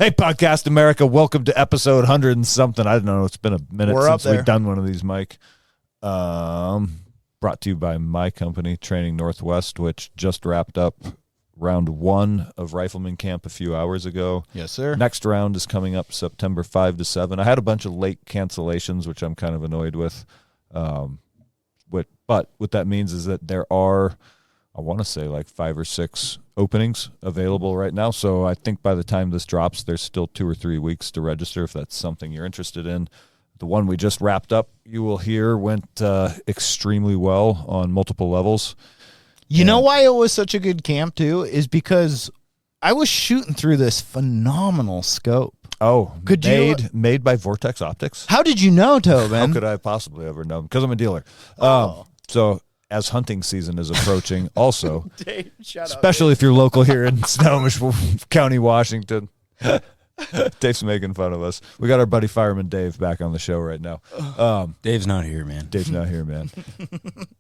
Hey, Podcast America, welcome to episode 100 and something. I don't know, it's been a minute since we've done one of these, Mike. Brought to you by my company, Training Northwest, which just wrapped up round 1 of Rifleman Camp a few hours ago. Yes, sir. Next round is coming up September 5 to 7. I had a bunch of late cancellations, which I'm kind of annoyed with. But what that means is that there are, I want to say, like 5 or 6 openings available right now. So I think by the time this drops, there's still 2 or 3 weeks to register if that's something you're interested in. The one we just wrapped up, you will hear, went extremely well on multiple levels. You know why it was such a good camp, too, is because I was shooting through this phenomenal scope. Oh, made by Vortex Optics? How did you know, Tobin? How could I possibly ever know? Because I'm a dealer. Oh. So as hunting season is approaching, also, Dave, especially if you're local here in Snohomish County, Washington. Dave's making fun of us. We got our buddy Fireman Dave back on the show right now. Dave's not here, man. You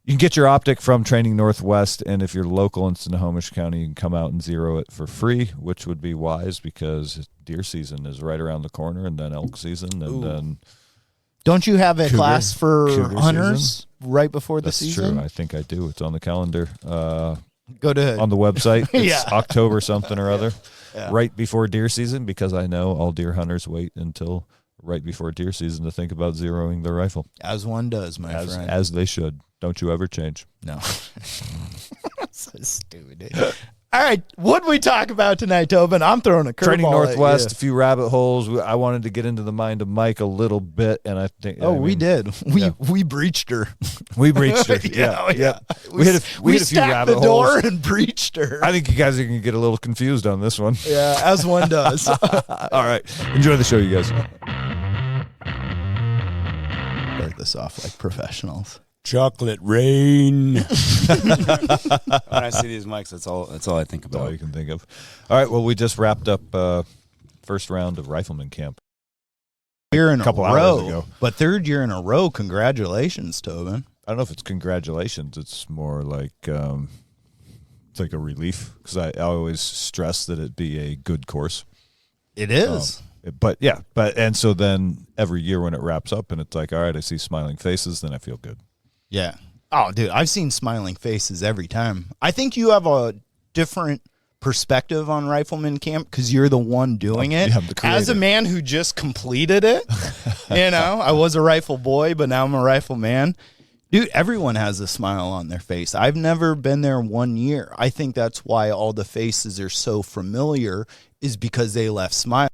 can get your optic from Training Northwest, and if you're local in Snohomish County, you can come out and zero it for free, which would be wise because deer season is right around the corner, and then elk season, and then don't you have a class for hunters season? Right before the That's season? That's true. I think I do. It's on the calendar. Go to on the website. It's Yeah. October something or other. Yeah. Right before deer season, because I know all deer hunters wait until right before deer season to think about zeroing their rifle. As one does, my friend. As they should. Don't you ever change. No. So stupid. All right, what did we talk about tonight, Tobin? I'm throwing a curveball. Training Northwest, at a few rabbit holes. I wanted to get into the mind of Mike a little bit, and I think. we did. We breached her. We breached her. Yeah. We hit a few stacked rabbit the door holes and breached her. I think you guys are going to get a little confused on this one. Yeah, as one does. All right, enjoy the show, you guys. Start this off like professionals. Chocolate rain. When I see these mics, that's all I think That's all about. you can think of. All right, well, we just wrapped up first round of Rifleman Camp. Year in a couple a hours row, ago. but 3rd year in a row. Congratulations, Tobin. I don't know if it's congratulations. It's more like it's like a relief because I always stress that it be a good course. It is. And so then every year when it wraps up and it's like, all right, I see smiling faces, then I feel good. Yeah. Oh, dude, I've seen smiling faces every time. I think you have a different perspective on Rifleman Camp because you're the one doing it. Yeah, the creator. As a man who just completed it, I was a rifle boy, but now I'm a rifle man. Dude, everyone has a smile on their face. I've never been there 1 year. I think that's why all the faces are so familiar is because they left smiles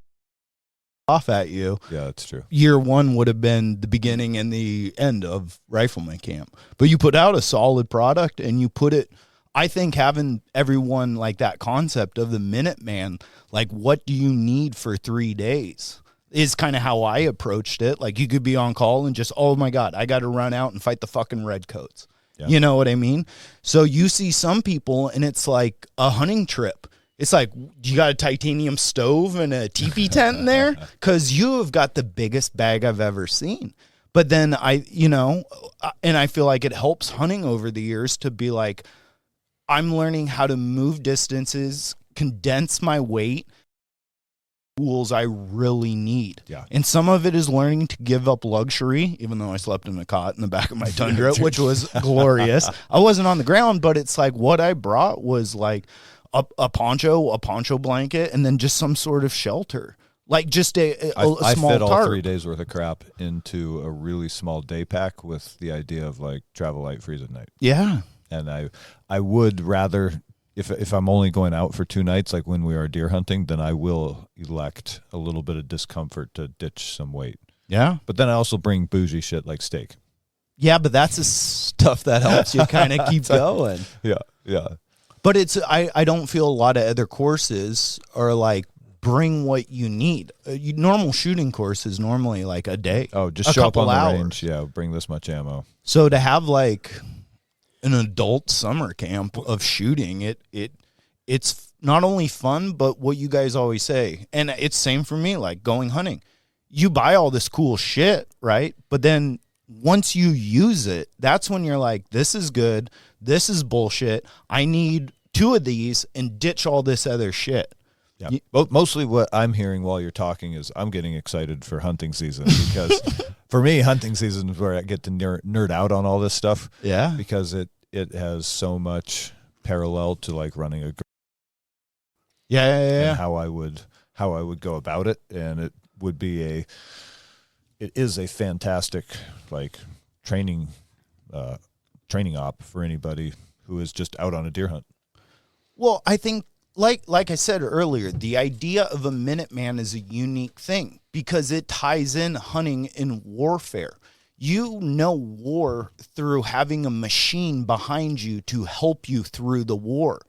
off at you. Yeah, that's true. Year 1 would have been the beginning and the end of Rifleman Camp. But you put out a solid product and you put it, I think having everyone like that concept of the Minuteman, like what do you need for 3 days is kind of how I approached it. Like you could be on call and just, oh my God, I got to run out and fight the fucking redcoats. Yeah. You know what I mean? So you see some people and it's like a hunting trip. It's like, you got a titanium stove and a teepee tent in there? Because you have got the biggest bag I've ever seen. But then and I feel like it helps hunting over the years to be like, I'm learning how to move distances, condense my weight, tools I really need. Yeah. And some of it is learning to give up luxury, even though I slept in a cot in the back of my Tundra, which was glorious. I wasn't on the ground, but it's like what I brought was like, a poncho blanket, and then just some sort of shelter, like just a small I fit all tarp. 3 days worth of crap into a really small day pack with the idea of like travel light, freeze at night. Yeah, and I would rather if I'm only going out for 2 nights, like when we are deer hunting, then I will elect a little bit of discomfort to ditch some weight. Yeah, but then I also bring bougie shit like steak. Yeah, but that's the stuff that helps you kind of keep going. Yeah. But it's I don't feel a lot of other courses are like bring what you need. Normal shooting course is normally like a day. Oh, just show up on the range. Yeah, bring this much ammo. So to have like an adult summer camp of shooting, it's not only fun, but what you guys always say, and it's same for me, like going hunting. You buy all this cool shit, right? But then once you use it, that's when you're like, this is good. This is bullshit. I need 2 of these and ditch all this other shit. Yeah. Mostly what I'm hearing while you're talking is I'm getting excited for hunting season because for me, hunting season is where I get to nerd out on all this stuff. Yeah. Because it has so much parallel to like running a Yeah. and how I would go about it, and it is a fantastic like training op for anybody who is just out on a deer hunt. Well, I think like I said earlier, the idea of a Minuteman is a unique thing because it ties in hunting and warfare. You know war through having a machine behind you to help you through the war.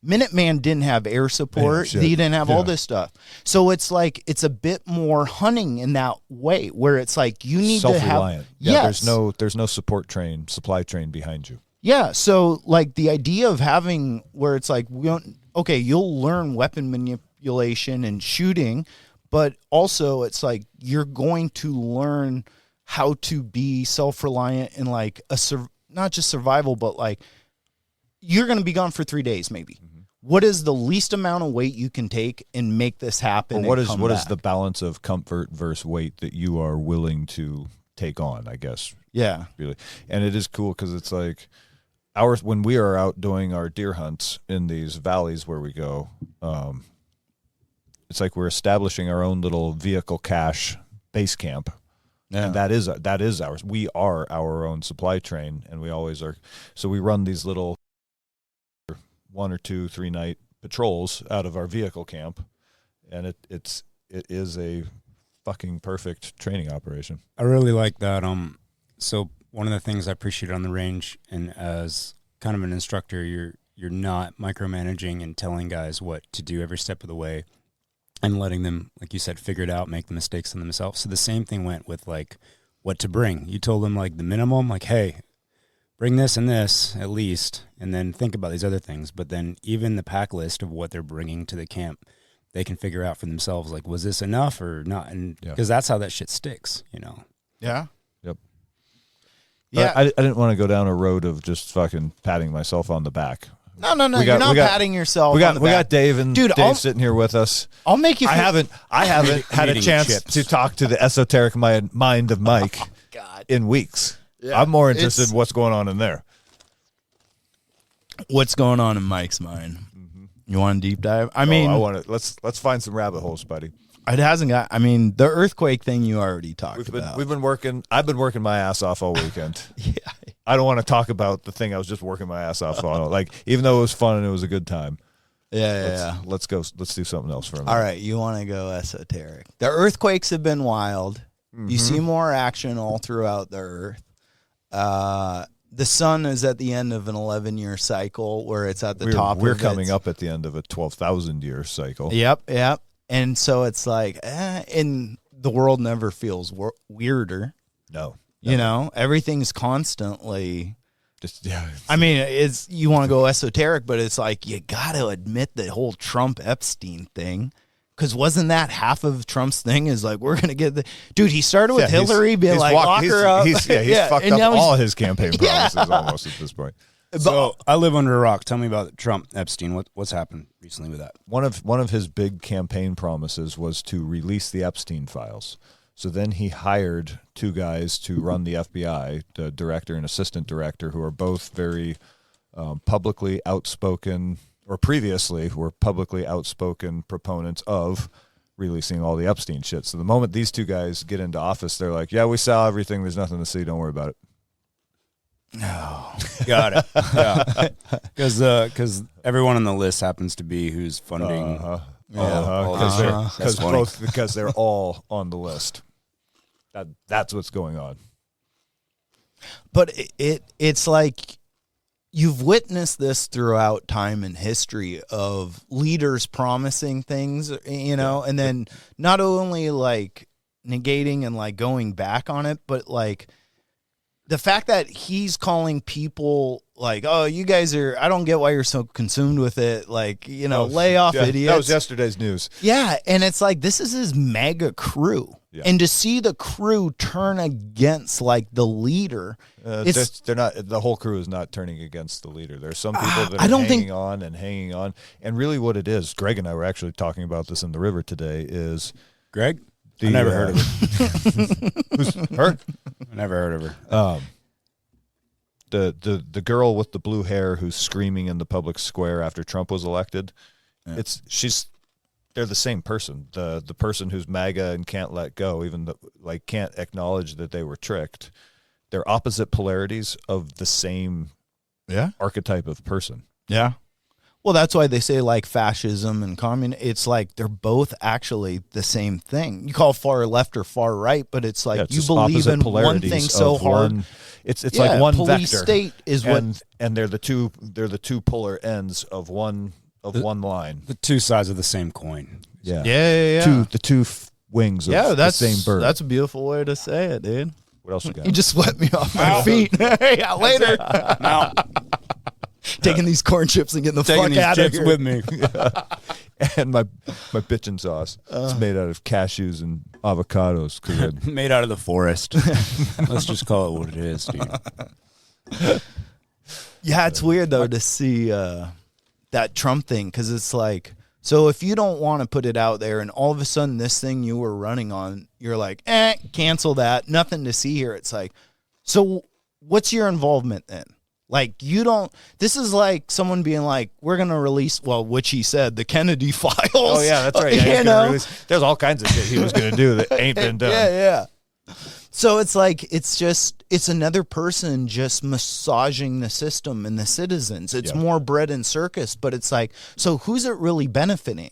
Minuteman didn't have air support. He didn't have all this stuff. So it's like it's a bit more hunting in that way where it's like you need to have self-reliant. Yeah, there's no supply train behind you. Yeah, so like the idea of having where it's like you'll learn weapon manipulation and shooting, but also it's like you're going to learn how to be self-reliant in like not just survival, but like you're going to be gone for 3 days maybe. Mm-hmm. What is the least amount of weight you can take and make this happen? Or what is the balance of comfort versus weight that you are willing to take on, I guess. Yeah. Really. And it is cool because it's like when we are out doing our deer hunts in these valleys where we go, it's like we're establishing our own little vehicle cache base camp. Yeah. And that is ours. We are our own supply train, and we always are. So we run these little 1 or 2, 3 night patrols out of our vehicle camp, and it is a fucking perfect training operation. I really like that. So one of the things I appreciate on the range, and as kind of an instructor, you're not micromanaging and telling guys what to do every step of the way, and letting them, like you said, figure it out, make the mistakes on themselves. So the same thing went with like what to bring. You told them like the minimum, like, hey, bring this and this at least, and then think about these other things. But then even the pack list of what they're bringing to the camp, they can figure out for themselves, like, was this enough or not? And because that's how that shit sticks, you know? Yeah. Yep. Yeah. I didn't want to go down a road of just fucking patting myself on the back. No. You're not patting yourself. We on the back. got Dave and Dave sitting here with us. I'll make you. I haven't had a chance to talk to the esoteric mind of Mike in weeks. Yeah, I'm more interested in what's going on in there. What's going on in Mike's mind? Mm-hmm. You want a deep dive? I want to. Let's find some rabbit holes, buddy. It hasn't got. I mean, the earthquake thing you already talked about. We've been working. I've been working my ass off all weekend. Yeah. I don't want to talk about the thing I was just working my ass off on. Like, even though it was fun and it was a good time. Yeah. Let's go. Let's do something else for a minute. All right, you want to go esoteric? The earthquakes have been wild. Mm-hmm. You see more action all throughout the earth. The sun is at the end of an 11-year cycle where it's at the top. We're coming up at the end of a 12,000-year cycle. Yep. And so it's like, and the world never feels weirder. No. You know, everything's constantly. Just, yeah. I mean, you want to go esoteric, but it's like you got to admit the whole Trump Epstein thing. Because wasn't that half of Trump's thing is like, we're going to get dude, he started with Hillary being like, lock her up. He's fucked up all his campaign promises almost at this point. So I live under a rock. Tell me about Trump Epstein. What's happened recently with that? One of his big campaign promises was to release the Epstein files. So then he hired 2 guys to run the FBI, the director and assistant director, who are both very publicly outspoken, or previously were publicly outspoken proponents of releasing all the Epstein shit. So the moment these 2 guys get into office, they're like, yeah, we saw everything. There's nothing to see. Don't worry about it. No. Got it. Yeah. Because everyone on the list happens to be who's funding. Because they're all on the list. That's what's going on. But it's like you've witnessed this throughout time and history of leaders promising things, you know, and then not only like negating and like going back on it, but like the fact that he's calling people like, oh, you guys I don't get why you're so consumed with it. Like, you know, lay off idiots. That was yesterday's news. Yeah. And it's like, this is his mega crew. Yeah. And to see the crew turn against like the leader, they're not. The whole crew is not turning against the leader. There's some people that I are don't hanging on, and really, what it is, Greg and I were actually talking about this in the river today. Is Greg? I never heard of her. Who's her? I never heard of her. The girl with the blue hair who's screaming in the public square after Trump was elected. Yeah. They're the same person. The person who's MAGA and can't let go, even can't acknowledge that they were tricked. They're opposite polarities of the same archetype of person. Yeah. Well, that's why they say like fascism and communism. It's like they're both actually the same thing. You call far left or far right, but it's like you believe in one thing so hard. It's like one police vector. State is and they're the two polar ends of one line. The two sides of the same coin. Yeah. Yeah. The two wings of the same bird. That's a beautiful way to say it, dude. What else you got? You just swept me off my feet. Yeah, later. Now, taking these corn chips and getting the fuck out of here with me. And my bitchin' sauce. It's made out of cashews and avocados. Made out of the forest. Let's just call it what it is, dude. Yeah, it's weird though to see that Trump thing, because it's like, so if you don't want to put it out there and all of a sudden this thing you were running on, you're like, cancel that, nothing to see here. It's like, so what's your involvement then? Like, this is like someone being like, we're going to release, which he said, the Kennedy files. Oh, yeah, that's right. Yeah, there's all kinds of shit he was going to do that ain't been done. Yeah. So it's like, it's another person just massaging the system and the citizens. It's more bread and circus, but it's like, so who's it really benefiting?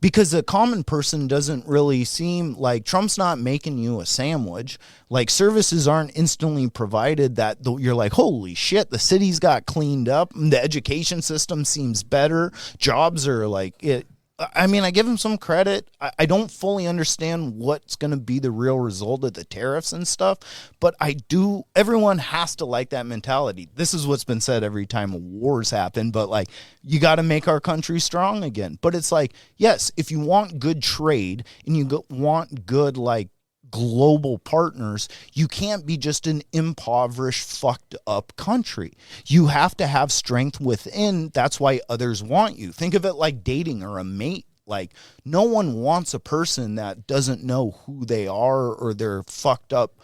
Because the common person doesn't really seem like Trump's not making you a sandwich. Like, services aren't instantly provided that you're like, holy shit, the city's got cleaned up. The education system seems better. Jobs are like it. I mean, I give him some credit. I don't fully understand what's going to be the real result of the tariffs and stuff, but I do. Everyone has to like that mentality. This is what's been said every time wars happen, but like, you got to make our country strong again. But it's like, yes, if you want good trade and you want good, like, global partners, you can't be just an impoverished, fucked up country. You have to have strength within. That's why others want you. Think of it like dating or a mate. Like, no one wants a person that doesn't know who they are or they're fucked up,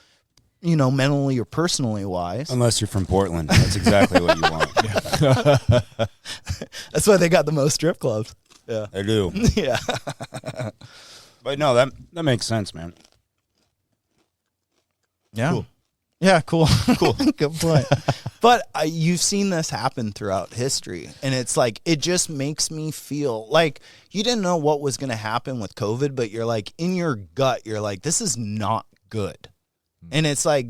mentally or personally wise. Unless you're from Portland. That's exactly what you want. That's why they got the most strip clubs. Yeah. They do. Yeah. But no, that makes sense, man. Yeah. Cool. Yeah, cool. Good point. But you've seen this happen throughout history. And it's like, it just makes me feel like you didn't know what was going to happen with COVID, but you're like, in your gut, you're like, this is not good. And it's like,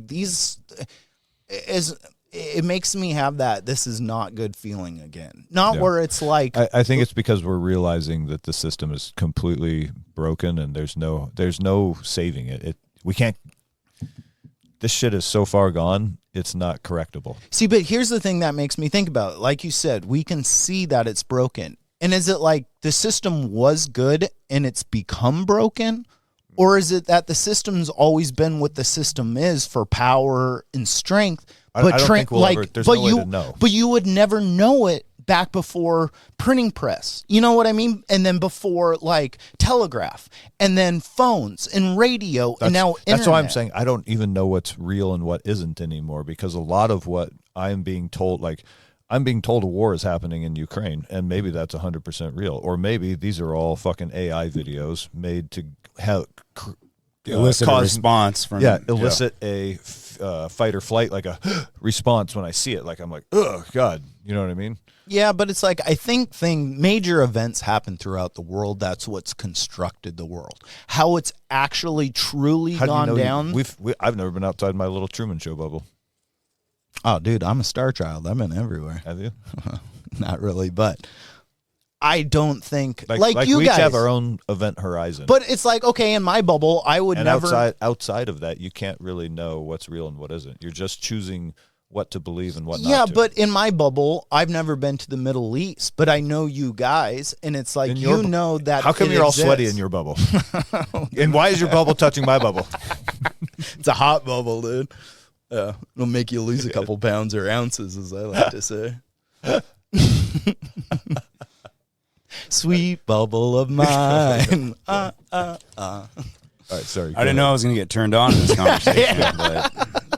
it makes me have that this is not good feeling again. Not where it's like. I think it's because we're realizing that the system is completely broken and there's no saving it. We can't. This shit is so far gone, it's not correctable. See, but here's the thing that makes me think about it. Like you said, we can see that it's broken. And is it like the system was good and it's become broken? Or is it that the system's always been what the system is for power and strength? But I don't think we'll ever, there's no way to know. But you would never know it back before printing press. You know what I mean? And then before, like, telegraph, and then phones and radio, and now internet. That's why I'm saying I don't even know what's real and what isn't anymore, because a lot of what I'm being told, like, I'm being told a war is happening in Ukraine, and maybe that's 100% real. Or maybe these are all fucking AI videos made to have elicit a response from elicit a fight or flight, like a response when I see it. Like, I'm like, oh God, you know what I mean? Yeah, but it's like, I think major events happen throughout the world. That's what's constructed the world. How it's actually truly gone down. I've never been outside my little Truman Show bubble. Oh, dude, I'm a star child. I've been everywhere. Have you? Not really, but I don't think like you we guys each have our own event horizon. But it's like, okay, in my bubble, I would never. Outside of that, you can't really know what's real and what isn't. You're just choosing what to believe and what not Yeah, to. but in my bubble, I've never been to the Middle East, but I know you guys, and it's like, you know that. How come it you're all exists. sweaty in your bubble? And why is your bubble touching my bubble? It's a hot bubble, dude. It'll make you lose a couple pounds or ounces, as I like to say. Sweet bubble of mine. All right, sorry. I didn't know I was going to get turned on in this conversation, but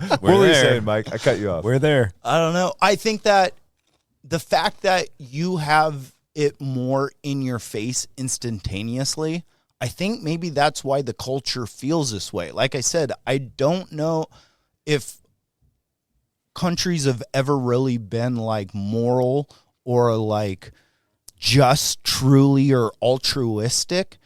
What we're were you there. saying, Mike? I cut you off. We're there. I don't know. I think that the fact that you have it more in your face instantaneously, I think maybe that's why the culture feels this way. Like I said, I don't know if countries have ever really been like moral or like just truly or altruistic.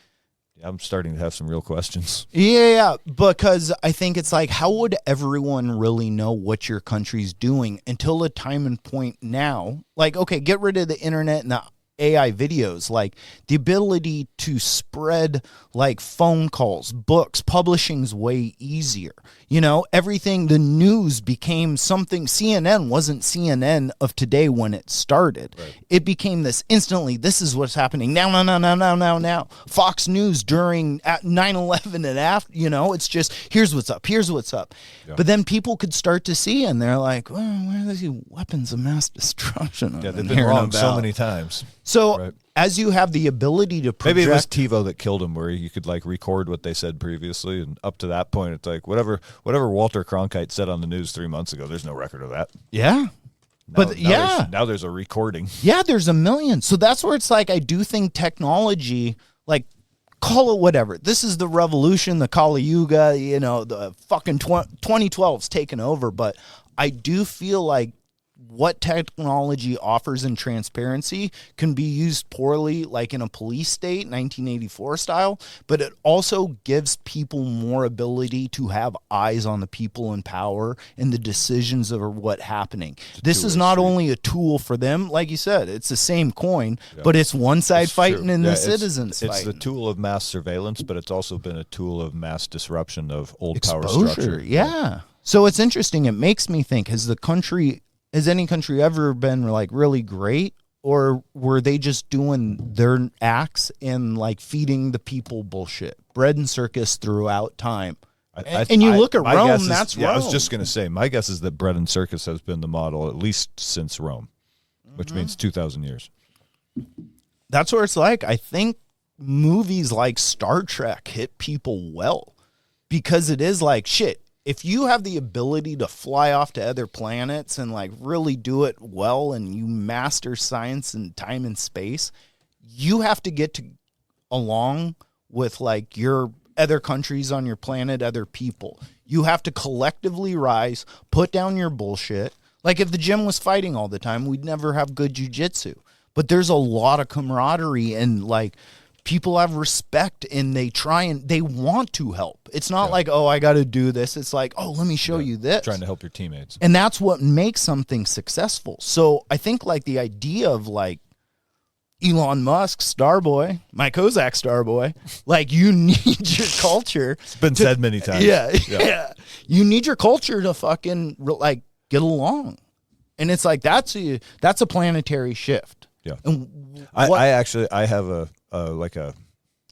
I'm starting to have some real questions. Yeah, because I think it's like, how would everyone really know what your country's doing until a time and point now? Like, okay, get rid of the internet and the AI videos, like the ability to spread like phone calls, books, publishing's way easier. You know, everything, the news became something. CNN wasn't CNN of today when it started. Right. It became this instantly, this is what's happening now. Fox News during at 9/11 and after, you know, it's just, here's what's up. Yeah. But then people could start to see, and they're like, well, where are these weapons of mass destruction? Yeah, they've been wrong so many times. So as you have the ability to project, maybe it was TiVo that killed him, where you could like record what they said previously, and up to that point, it's like whatever Walter Cronkite said on the news 3 months ago. There's no record of that. Yeah, now there's a recording. Yeah, there's a million. So that's where it's like, I do think technology, like, call it whatever. This is the revolution, the Kali Yuga, you know, the fucking 2012's taken over. But I do feel like what technology offers in transparency can be used poorly, like in a police state, 1984 style, but it also gives people more ability to have eyes on the people in power and the decisions of what's happening. This is not only a tool for them, like you said, it's the same coin, but it's one side fighting and the citizens fighting. It's the tool of mass surveillance, but it's also been a tool of mass disruption of old Exposure, power structure. Yeah. So it's interesting. It makes me think, has any country ever been like really great, or were they just doing their acts and like feeding the people bullshit, bread and circus throughout time? And you look at Rome, that's Rome. I was just going to say, my guess is that bread and circus has been the model at least since Rome, which means 2,000 years. That's where it's like, I think movies like Star Trek hit people well, because it is like, shit, if you have the ability to fly off to other planets and like really do it well, and you master science and time and space, you have to get along with like your other countries on your planet, other people. You have to collectively rise, put down your bullshit. Like if the gym was fighting all the time, we'd never have good jiu-jitsu. But there's a lot of camaraderie, and like people have respect, and they want to help. It's not like, oh, I got to do this. It's like, oh, let me show you this. Trying to help your teammates. And that's what makes something successful. So I think like the idea of like Elon Musk, Starboy, Mike Kozak, Starboy, like you need your culture. It's been said many times. Yeah. You need your culture to fucking like get along. And it's like, that's a planetary shift. Yeah. And I have a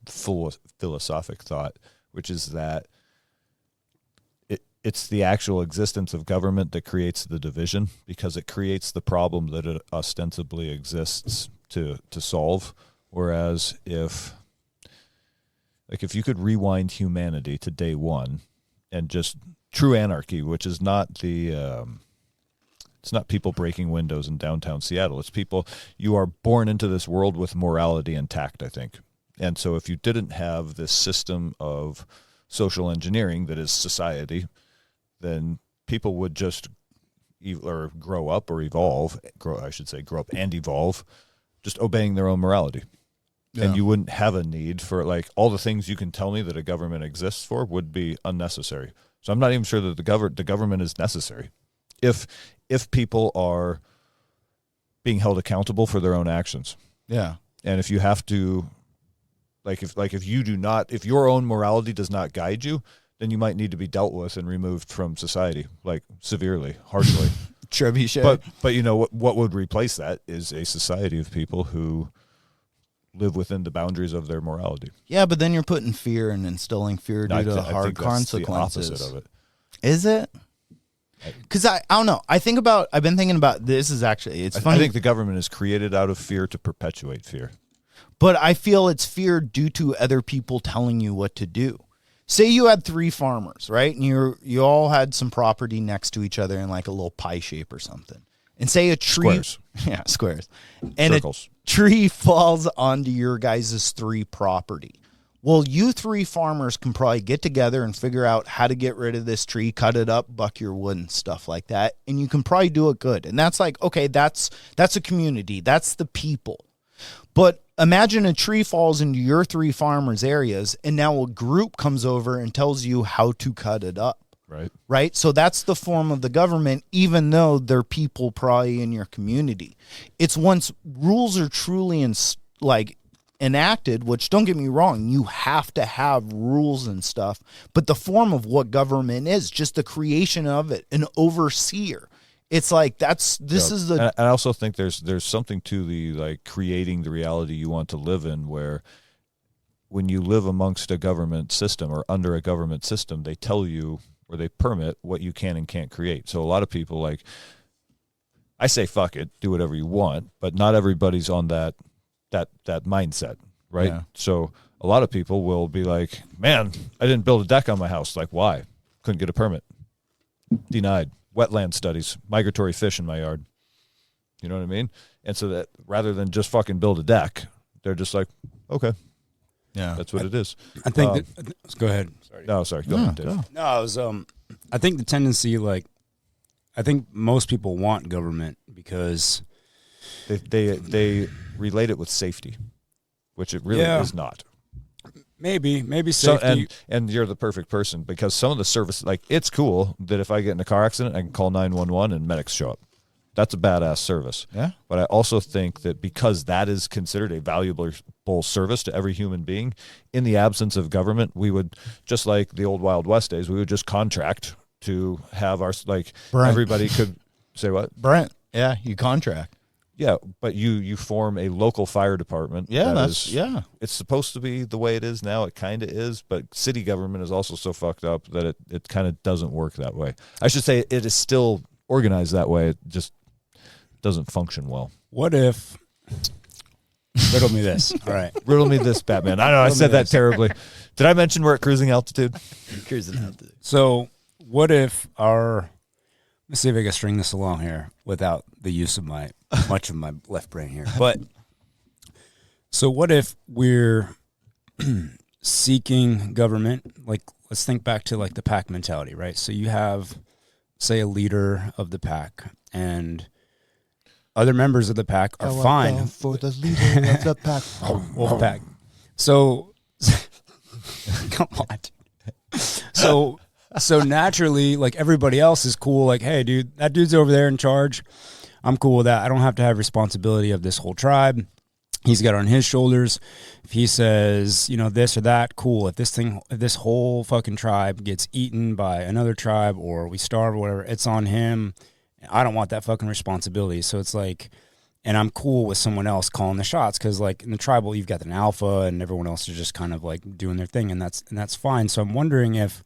full philosophic thought, which is that it's the actual existence of government that creates the division, because it creates the problem that it ostensibly exists to solve. Whereas if you could rewind humanity to day one and just true anarchy, which is not it's not people breaking windows in downtown Seattle. It's people, you are born into this world with morality intact, I think. And so if you didn't have this system of social engineering that is society, then people would just either grow up and evolve, just obeying their own morality. Yeah. And you wouldn't have a need for, like, all the things you can tell me that a government exists for would be unnecessary. So I'm not even sure that the government is necessary. If people are being held accountable for their own actions. Yeah. And if you have to, if your own morality does not guide you, then you might need to be dealt with and removed from society, like severely, harshly. Trebuchet. But you know what would replace that is a society of people who live within the boundaries of their morality. Yeah, but then you're putting fear and instilling fear due to I hard think that's consequences. the opposite of it. Is it? Because I don't know. I've been thinking about this. Is actually, it's funny. I think the government is created out of fear to perpetuate fear. But I feel it's fear due to other people telling you what to do. Say you had 3 farmers, right? And you all had some property next to each other in like a little pie shape or something. And say a tree. Squares. Yeah, squares. And Circles. A tree falls onto your guys' 3 property. Well, you 3 farmers can probably get together and figure out how to get rid of this tree, cut it up, buck your wood and stuff like that. And you can probably do it good. And that's like, okay, that's a community. That's the people. But imagine a tree falls into your 3 farmers' areas, and now a group comes over and tells you how to cut it up. Right? So that's the form of the government, even though they're people probably in your community. It's once rules are truly enacted, which don't get me wrong, you have to have rules and stuff, but the form of what government is, just the creation of it, an overseer. It's like is the. I also think there's something to the like creating the reality you want to live in, where when you live amongst a government system or under a government system, they tell you or they permit what you can and can't create. So a lot of people, like, I say fuck it, do whatever you want, but not everybody's on that mindset, right? Yeah. So a lot of people will be like, man, I didn't build a deck on my house. Like, why? Couldn't get a permit. Denied. Wetland studies, migratory fish in my yard. You know what I mean? And so that rather than just fucking build a deck, they're just like, okay. Yeah. That's what it is. I think go ahead. Sorry. No, sorry. Go ahead, Dave. Go. No, I was I think the tendency, like, I think most people want government because they relate it with safety, which it really is not. Maybe safety. So, and you're the perfect person because some of the service, like, it's cool that if I get in a car accident, I can call 911 and medics show up. That's a badass service. Yeah. But I also think that because that is considered a valuable service to every human being, in the absence of government, we would, just like the old Wild West days, we would just contract to have our, like, Brent. Everybody could say what? Brent. Yeah, you contract. Yeah, but you form a local fire department. Yeah, it's supposed to be the way it is now. It kind of is, but city government is also so fucked up that it kind of doesn't work that way. I should say it is still organized that way. It just doesn't function well. What if... Riddle me this. All right. Riddle me this, Batman. I know I said that terribly. Did I mention we're at cruising altitude? Cruising altitude. So what if let's see if I can string this along here without the use of much of my left brain here. But so what if we're seeking government? Like, let's think back to like the pack mentality, right? So you have, say, a leader of the pack, and other members of the pack are fine for the leader of the pack. Wolf pack. So come on. So naturally, like, everybody else is cool. Like, hey, dude, that dude's over there in charge. I'm cool with that. I don't have to have responsibility of this whole tribe. He's got it on his shoulders. If he says, this or that, cool. If this whole fucking tribe gets eaten by another tribe or we starve or whatever, it's on him. I don't want that fucking responsibility. So it's like, and I'm cool with someone else calling the shots because, like, in the tribal, you've got an alpha and everyone else is just kind of like doing their thing, and that's fine. So I'm wondering if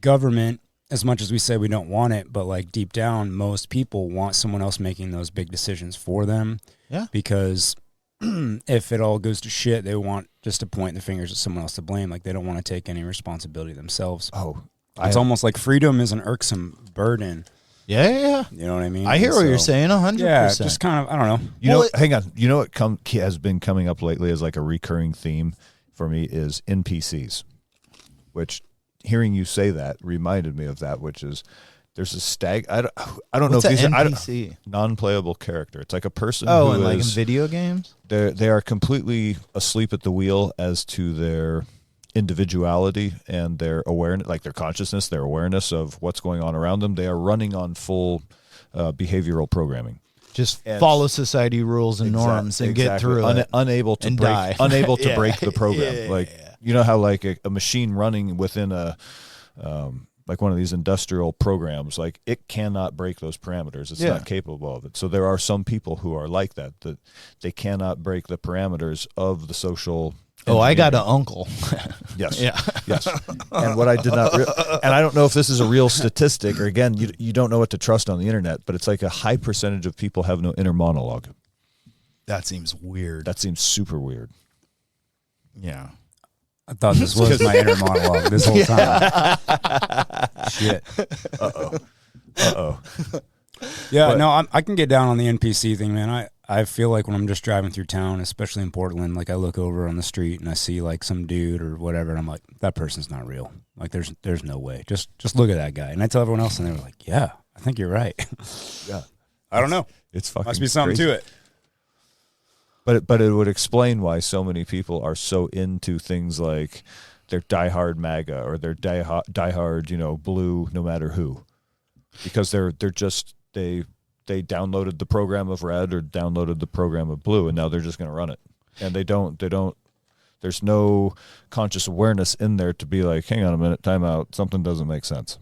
government, as much as we say we don't want it, but like deep down, most people want someone else making those big decisions for them. Yeah. Because if it all goes to shit, they want just to point the fingers at someone else to blame. Like, they don't want to take any responsibility themselves. Oh, it's almost like freedom is an irksome burden. Yeah. You know what I mean? I hear what you're saying 100%. Yeah, just kind of, I don't know. Hang on. You know what has been coming up lately as like a recurring theme for me is NPCs, which hearing you say that reminded me of that, which is there's a I don't know if these are NPC? Non-playable character. It's like a person who and like in video games? They are completely asleep at the wheel as to their individuality and their awareness, like their consciousness, their awareness of what's going on around them. They are running on full behavioral programming. Just follow society rules and norms and get through it. Unable to and break, die. Unable to break the program. You know how like a machine running within a like one of these industrial programs, like it cannot break those parameters. It's not capable of it. So there are some people who are like that they cannot break the parameters of the social. Oh, I got an uncle. Yes. Yeah. Yes. And what I did not, and I don't know if this is a real statistic, or again, you don't know what to trust on the internet, but it's like a high percentage of people have no inner monologue. That seems weird. That seems super weird. Yeah. I thought this was my inner monologue this whole time. Shit. Uh-oh. Yeah, But- no, I can get down on the NPC thing, man. I feel like when I'm just driving through town, especially in Portland, like I look over on the street and I see like some dude or whatever, and I'm like, that person's not real. Like there's no way. Just look at that guy. And I tell everyone else, and they're like, yeah, I think you're right. Yeah. I don't know. It's fucking Must be something crazy. to it. But it would explain why so many people are so into things like they're diehard MAGA or they're diehard, blue, no matter who, because they're just they downloaded the program of red or downloaded the program of blue, and now they're just going to run it, and they don't. There's no conscious awareness in there to be like, hang on a minute, time out, something doesn't make sense.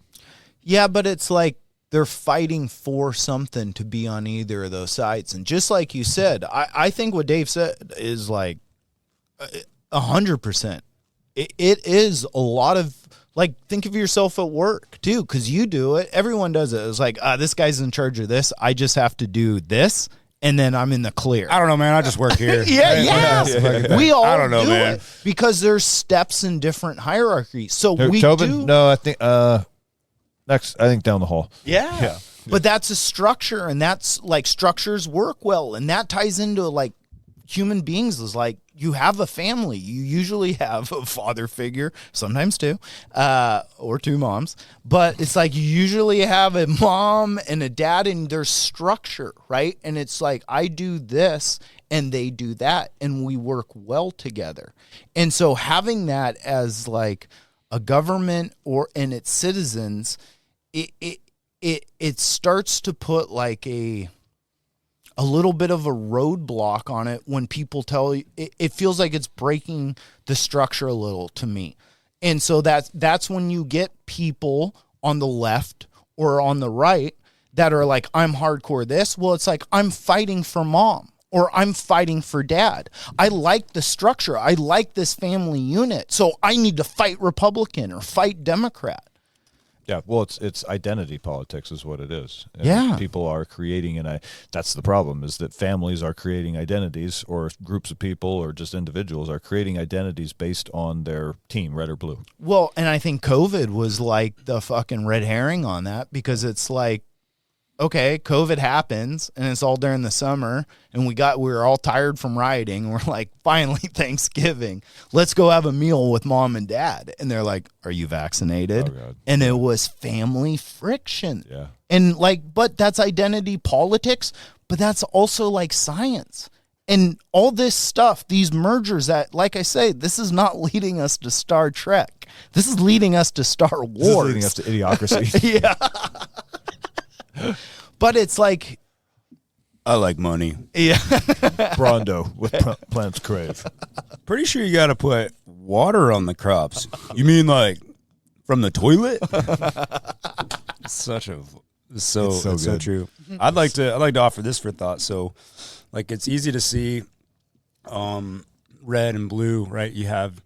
Yeah, but it's like they're fighting for something to be on either of those sides. And just like you said, I think what Dave said is like 100%. It is a lot of, like, think of yourself at work too, because you do it. Everyone does it. It's like, this guy's in charge of this. I just have to do this, and then I'm in the clear. I don't know, man. I just work here. Yeah. We all I don't know, do man. it because there's steps in different hierarchies. So we Tobin? do. No, I think next. I think down the hall. Yeah. But that's a structure, and that's like structures work well, and that ties into like human beings. Is like you have a family. You usually have a father figure, sometimes two, or two moms. But it's like you usually have a mom and a dad, and there's structure, right? And it's like I do this and they do that, and we work well together. And so having that as like a government or and its citizens, it starts to put like a little bit of a roadblock on it when people tell you it feels like it's breaking the structure a little to me. And so that's when you get people on the left or on the right that are like, I'm hardcore this. Well, it's like, I'm fighting for mom or I'm fighting for dad. I like the structure. I like this family unit. So I need to fight Republican or fight Democrat. Yeah, well, it's identity politics is what it is. And Yeah. people are creating, and that's the problem, is that families are creating identities, or groups of people, or just individuals are creating identities based on their team, red or blue. Well, and I think COVID was like the fucking red herring on that, because it's like, okay, COVID happens and it's all during the summer and we were all tired from rioting. We're like, finally Thanksgiving, let's go have a meal with mom and dad. And they're like, are you vaccinated? Oh, God. And it was family friction. Yeah. And like, but that's identity politics, but that's also like science. And all this stuff, these mergers that, like I say, this is not leading us to Star Trek. This is leading us to Star Wars. This is leading us to idiocracy. Yeah. But it's like, I like money. yeah. Brondo with plants crave. Pretty sure you got to put water on the crops. You mean like from the toilet? It's so good. true. I'd like to offer this for thought. So, like, it's easy to see, red and blue, right? You have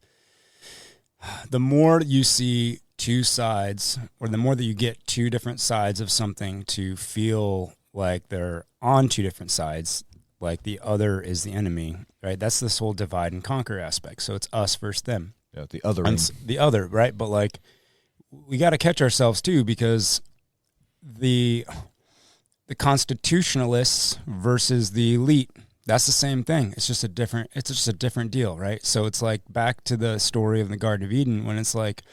the more you see two sides, or the more that you get two different sides of something to feel like they're on two different sides, like the other is the enemy, right? That's this whole divide and conquer aspect. So it's us versus them. Yeah, the other And end. the other, right? But like, we got to catch ourselves too, because the constitutionalists versus the elite, that's the same thing. It's just a different deal, right? So it's like back to the story of the Garden of Eden, when it's like,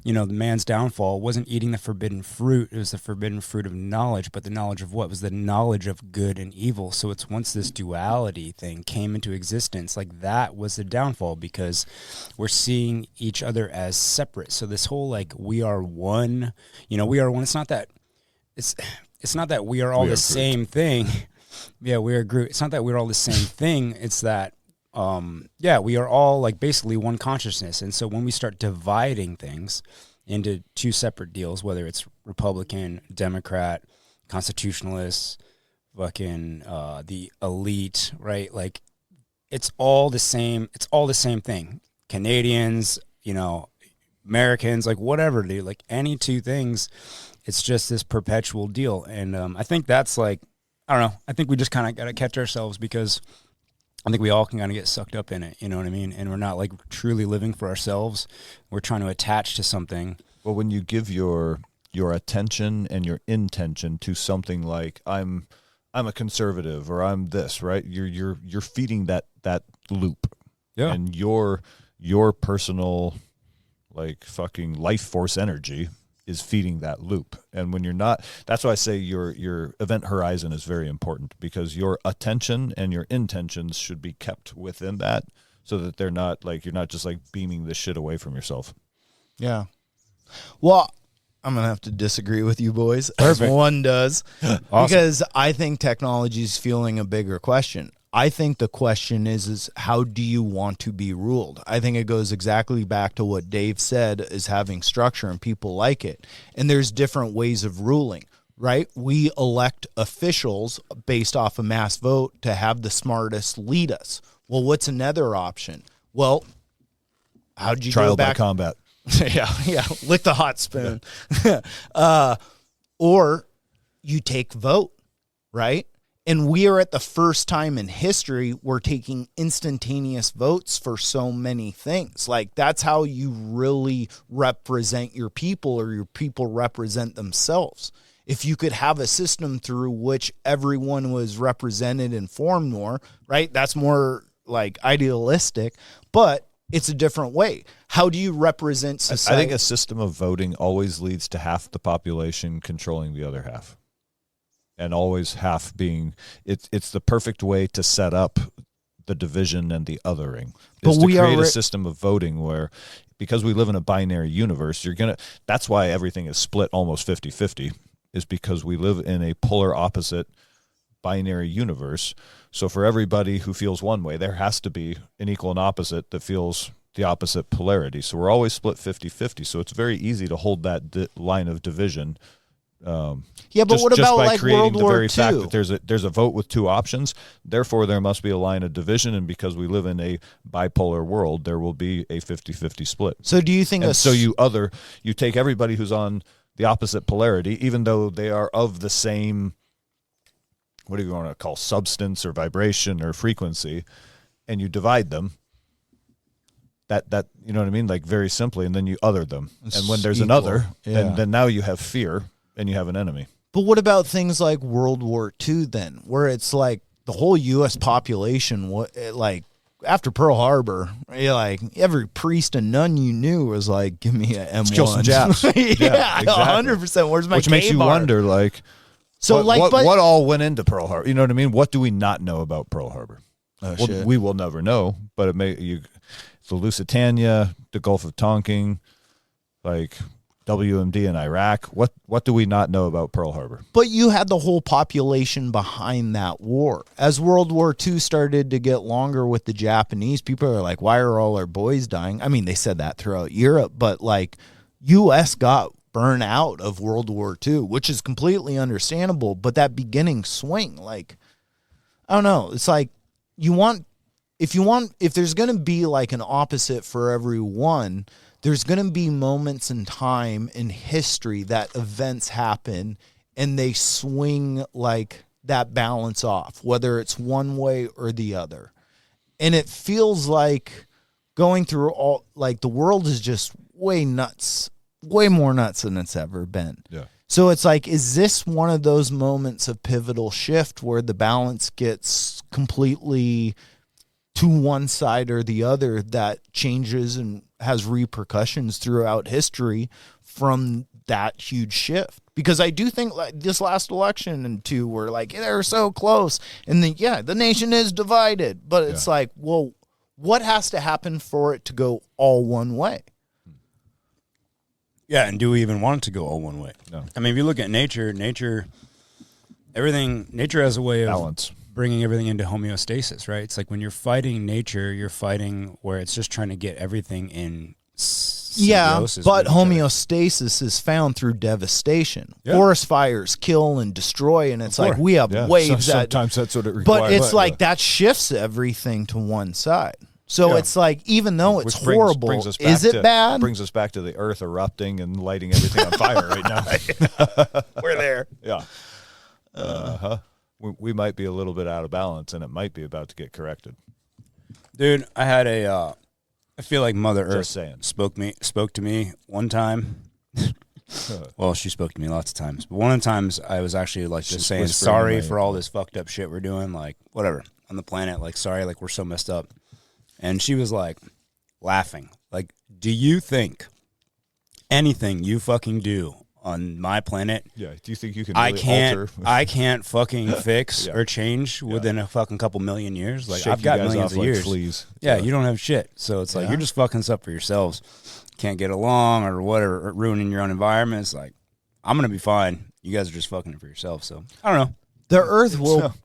the man's downfall wasn't eating the forbidden fruit. It was the forbidden fruit of knowledge, but the knowledge of what? Was the knowledge of good and evil. So it's once this duality thing came into existence, like that was the downfall, because we're seeing each other as separate. So this whole like, we are one, we are one. It's not that we are all the same thing. Yeah, we are Groot. It's not that we're all the same thing. It's that, we are all like basically one consciousness. And so when we start dividing things, into two separate deals, whether it's Republican, Democrat, constitutionalists, fucking the elite, right? Like it's all the same. It's all the same thing. Canadians, you know, Americans, like whatever, dude. Like any two things, it's just this perpetual deal. And I think that's like, I don't know. I think we just kind of got to catch ourselves because I think we all can kind of get sucked up in it. You know what I mean? And we're not like truly living for ourselves. We're trying to attach to something. Well, when you give your attention and your intention to something like I'm a conservative or I'm this, right? You're feeding that loop. Yeah. And your personal like fucking life force energy is feeding that loop. And when you're not, that's why I say your event horizon is very important, because your attention and your intentions should be kept within that so that they're not like, you're not just like beaming this shit away from yourself. Yeah. Well, I'm going to have to disagree with you boys, Perfect. as one does, Awesome. because I think technology is fueling a bigger question. I think the question is how do you want to be ruled? I think it goes exactly back to what Dave said, is having structure and people like it. And there's different ways of ruling, right? We elect officials based off a mass vote to have the smartest lead us. Well, what's another option? Well, how'd you Trial go back? by combat. yeah, lick the hot spoon. Or you take vote, right? And we are at the first time in history we're taking instantaneous votes for so many things. Like that's how you really represent your people, or your people represent themselves. If you could have a system through which everyone was represented and formed more, right? That's more like idealistic, but it's a different way. How do you represent society? I think a system of voting always leads to half the population controlling the other half. And always half being, it's the perfect way to set up the division and the othering. Is to create a system of voting where, because we live in a binary universe, that's why everything is split almost 50-50, is because we live in a polar opposite binary universe. So for everybody who feels one way, there has to be an equal and opposite that feels the opposite polarity. So we're always split 50-50. So it's very easy to hold that line of division. Yeah, but what about like World War II? Fact that there's a vote with two options, therefore there must be a line of division, and because we live in a bipolar world, there will be a 50-50 split. So do you think you take everybody who's on the opposite polarity, even though they are of the same, what do you want to call, substance or vibration or frequency, and you divide them. That you know what I mean? Like very simply, and then you other them. And when there's equal. another, Yeah. then now you have fear and you have an enemy. But what about things like World War II then, where it's like the whole U.S. population, like after Pearl Harbor, like every priest and nun you knew was like, give me an M1. Kill some Japs. yeah, exactly. 100%. Where's my Which makes you K-bar? wonder, like, so what all went into Pearl Harbor? You know what I mean? What do we not know about Pearl Harbor? Shit. We will never know, but the Lusitania, the Gulf of Tonkin, like WMD in Iraq. What do we not know about Pearl Harbor? But you had the whole population behind that war. As World War II started to get longer with the Japanese, people are like, why are all our boys dying? I mean, they said that throughout Europe, but like U.S. got burnt out of World War II, which is completely understandable. But that beginning swing, like, I don't know. It's like if there's going to be like an opposite for everyone, there's going to be moments in time in history that events happen and they swing like that balance off, whether it's one way or the other. And it feels like going through all, like the world is just way nuts, way more nuts than it's ever been. Yeah. So it's like, is this one of those moments of pivotal shift where the balance gets completely to one side or the other that changes and has repercussions throughout history from that huge shift? Because I do think like this last election and two were like, they're so close. And then, the nation is divided. But it's like, well, what has to happen for it to go all one way? Yeah, and do we even want it to go all one way? No. I mean, if you look at nature has a way of Balance. Bringing everything into homeostasis, right? It's like when you're fighting nature, you're fighting where it's just trying to get everything in symbiosis but with each other. homeostasis is found through devastation. Yeah. Forest fires kill and destroy, and it's like we have waves that. Sometimes that's what it requires. But it's like that shifts everything to one side. So it's like, even though it's horrible, brings us is it bad? Brings us back to the Earth erupting and lighting everything on fire right now. We're there. Yeah. We might be a little bit out of balance, and it might be about to get corrected. Dude, I had a. I feel like Mother Earth Just saying. spoke to me one time. Well, she spoke to me lots of times, but one of the times I was actually like just saying sorry for all this fucked up shit we're doing, like whatever on the planet, like sorry, like we're so messed up. And she was like laughing, like, do you think anything you fucking do on my planet? Yeah. Do you think you can? Really alter? I can't fucking fix or change within a fucking couple million years. Like Shake I've got you guys millions off of like years. fleas. Yeah, you don't have shit. So it's like you're just fucking stuff for yourselves. Can't get along or whatever, or ruining your own environment. It's like I'm gonna be fine. You guys are just fucking it for yourself. So I don't know. The Earth will,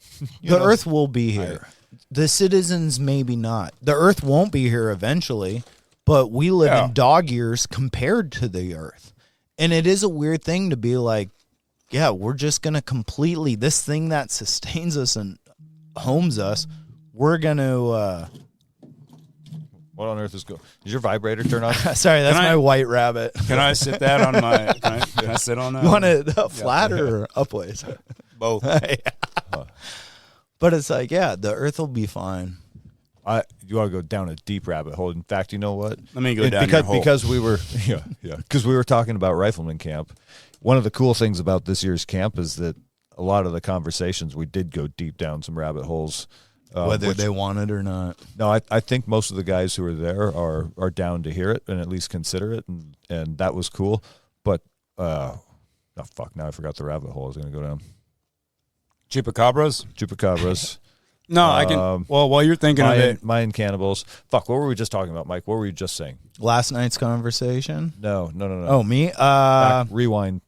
Earth will be here. The citizens maybe not. The Earth won't be here eventually, but we live in dog years compared to the Earth. And it is a weird thing to be like, yeah, we're just going to completely, this thing that sustains us and homes us, we're going to... What on earth is going? Did your vibrator turn on? Sorry, that's my white rabbit. Can I sit that on my? Can I sit on that? You want it flat or upways? Both. But it's like, yeah, the Earth will be fine. You want to go down a deep rabbit hole. In fact, you know what? Let me go down your hole. Because we were because we were talking about Rifleman camp. One of the cool things about this year's camp is that a lot of the conversations we did go deep down some rabbit holes, whether they want it or not. No, I think most of the guys who are there are down to hear it and at least consider it, and that was cool. But now I forgot the rabbit hole I was going to go down. Chupacabras. No, I can. Well, while you're thinking of it, Mayan cannibals. Fuck, what were we just talking about, Mike? What were you just saying? Last night's conversation? No. Oh, me? Rewind.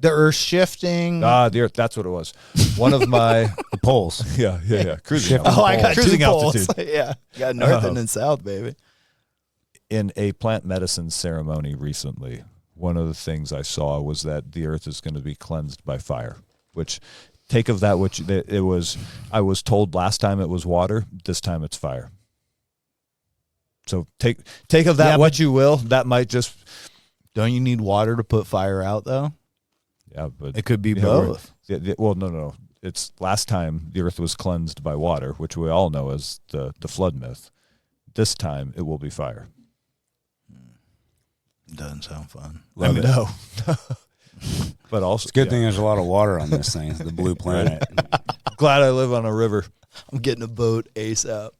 The Earth shifting. The Earth. That's what it was. One of my the poles. Yeah. Cruising. I got cruising two poles. altitude. Yeah, got north and south, baby. In a plant medicine ceremony recently, one of the things I saw was that the Earth is going to be cleansed by fire, which. Take of that which it was. I was told last time it was water. This time it's fire. So take of that what you will. That might just. Don't you need water to put fire out though? Yeah, but it could be both. Well, no. It's last time the Earth was cleansed by water, which we all know as the flood myth. This time it will be fire. Doesn't sound fun. Let me know. But also, it's a good thing there's a lot of water on this thing. It's the blue planet. Glad I live on a river. I'm getting a boat ASAP.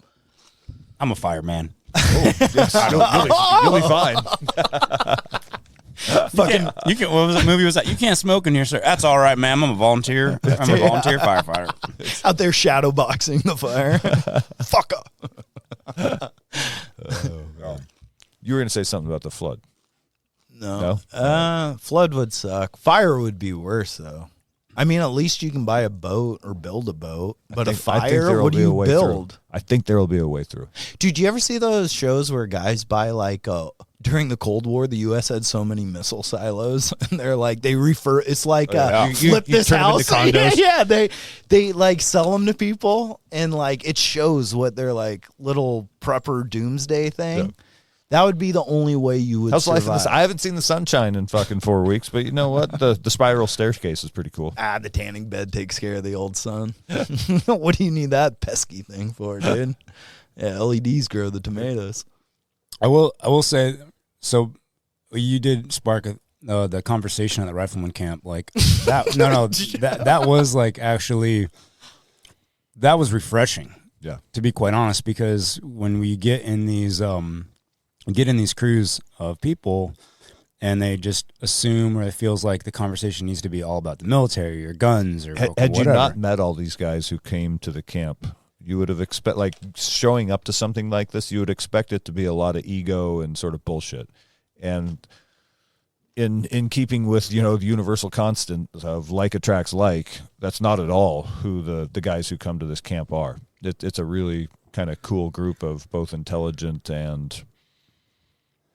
I'm a fireman. Oh, yes. You'll be fine. You can. What was that movie? Was that? You can't smoke in here, sir. That's all right, ma'am. I'm a volunteer. I'm a volunteer firefighter. Out there shadow boxing the fire. Fuck up. You were going to say something about the flood. No. Flood would suck. Fire would be worse, though. I mean, at least you can buy a boat or build a boat. But a fire, what do you build? I think there will be a way through. Dude, you ever see those shows where guys buy, like, during the Cold War, the U.S. had so many missile silos, and they're like, it's like, flip this house. Yeah, they, like, sell them to people, and, like, it shows what their, like, little prepper doomsday thing. Yeah. That would be the only way you would survive. I haven't seen the sunshine in fucking 4 weeks, but you know what? The spiral staircase is pretty cool. The tanning bed takes care of the old sun. What do you need that pesky thing for, dude? Yeah, LEDs grow the tomatoes. I will say, so you did spark the conversation at the Rifleman camp. Like that, that was like actually, that was refreshing. Yeah. To be quite honest, because when we get in these crews of people and they just assume, or it feels like the conversation needs to be all about the military or guns or had you not met all these guys who came to the camp, you would have like showing up to something like this, you would expect it to be a lot of ego and sort of bullshit. And in keeping with, the universal constant of like attracts like, that's not at all who the guys who come to this camp are. It's a really kind of cool group of both intelligent and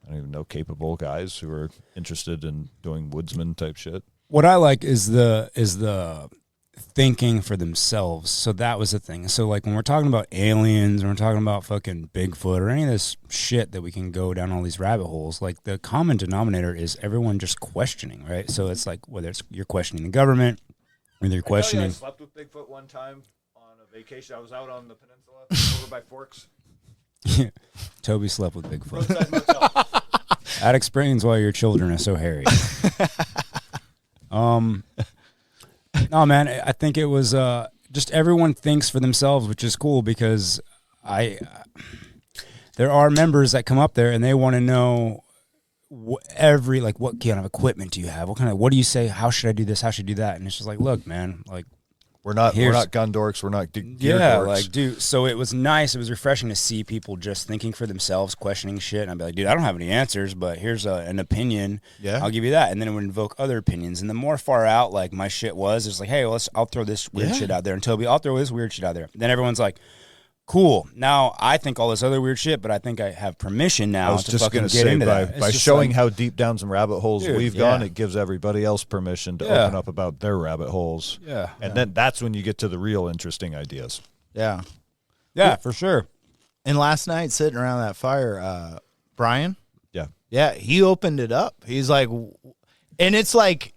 I don't even know, capable guys who are interested in doing woodsman type shit. What I like is the thinking for themselves. So that was the thing. So like when we're talking about aliens, or we're talking about fucking Bigfoot or any of this shit that we can go down all these rabbit holes, like the common denominator is everyone just questioning, right? So it's like whether it's you're questioning the government, whether you're questioning. I slept with Bigfoot one time on a vacation. I was out on the peninsula over by Forks. Toby slept with Bigfoot. Roadside motel. That explains why your children are so hairy. No, man, I think it was just everyone thinks for themselves, which is cool because there are members that come up there and they want to know what kind of equipment do you have? What do you say? How should I do this? How should I do that? And it's just like, look, man, like, we're not gun dorks. We're not gear dorks. Like, dude. So it was nice. It was refreshing to see people just thinking for themselves, questioning shit. And I'd be like, dude, I don't have any answers, but here's an opinion. Yeah, I'll give you that. And then it would invoke other opinions. And the more far out, like my shit was, it's like, hey, I'll throw this weird shit out there. And Toby, I'll throw this weird shit out there. Then everyone's like, cool. Now I think all this other weird shit, but I think I have permission now to fucking get into that. By showing how deep down some rabbit holes we've gone, it gives everybody else permission to open up about their rabbit holes. Yeah. And then that's when you get to the real interesting ideas. Yeah. Yeah, for sure. And last night, sitting around that fire, Brian. Yeah, he opened it up. He's like, and it's like,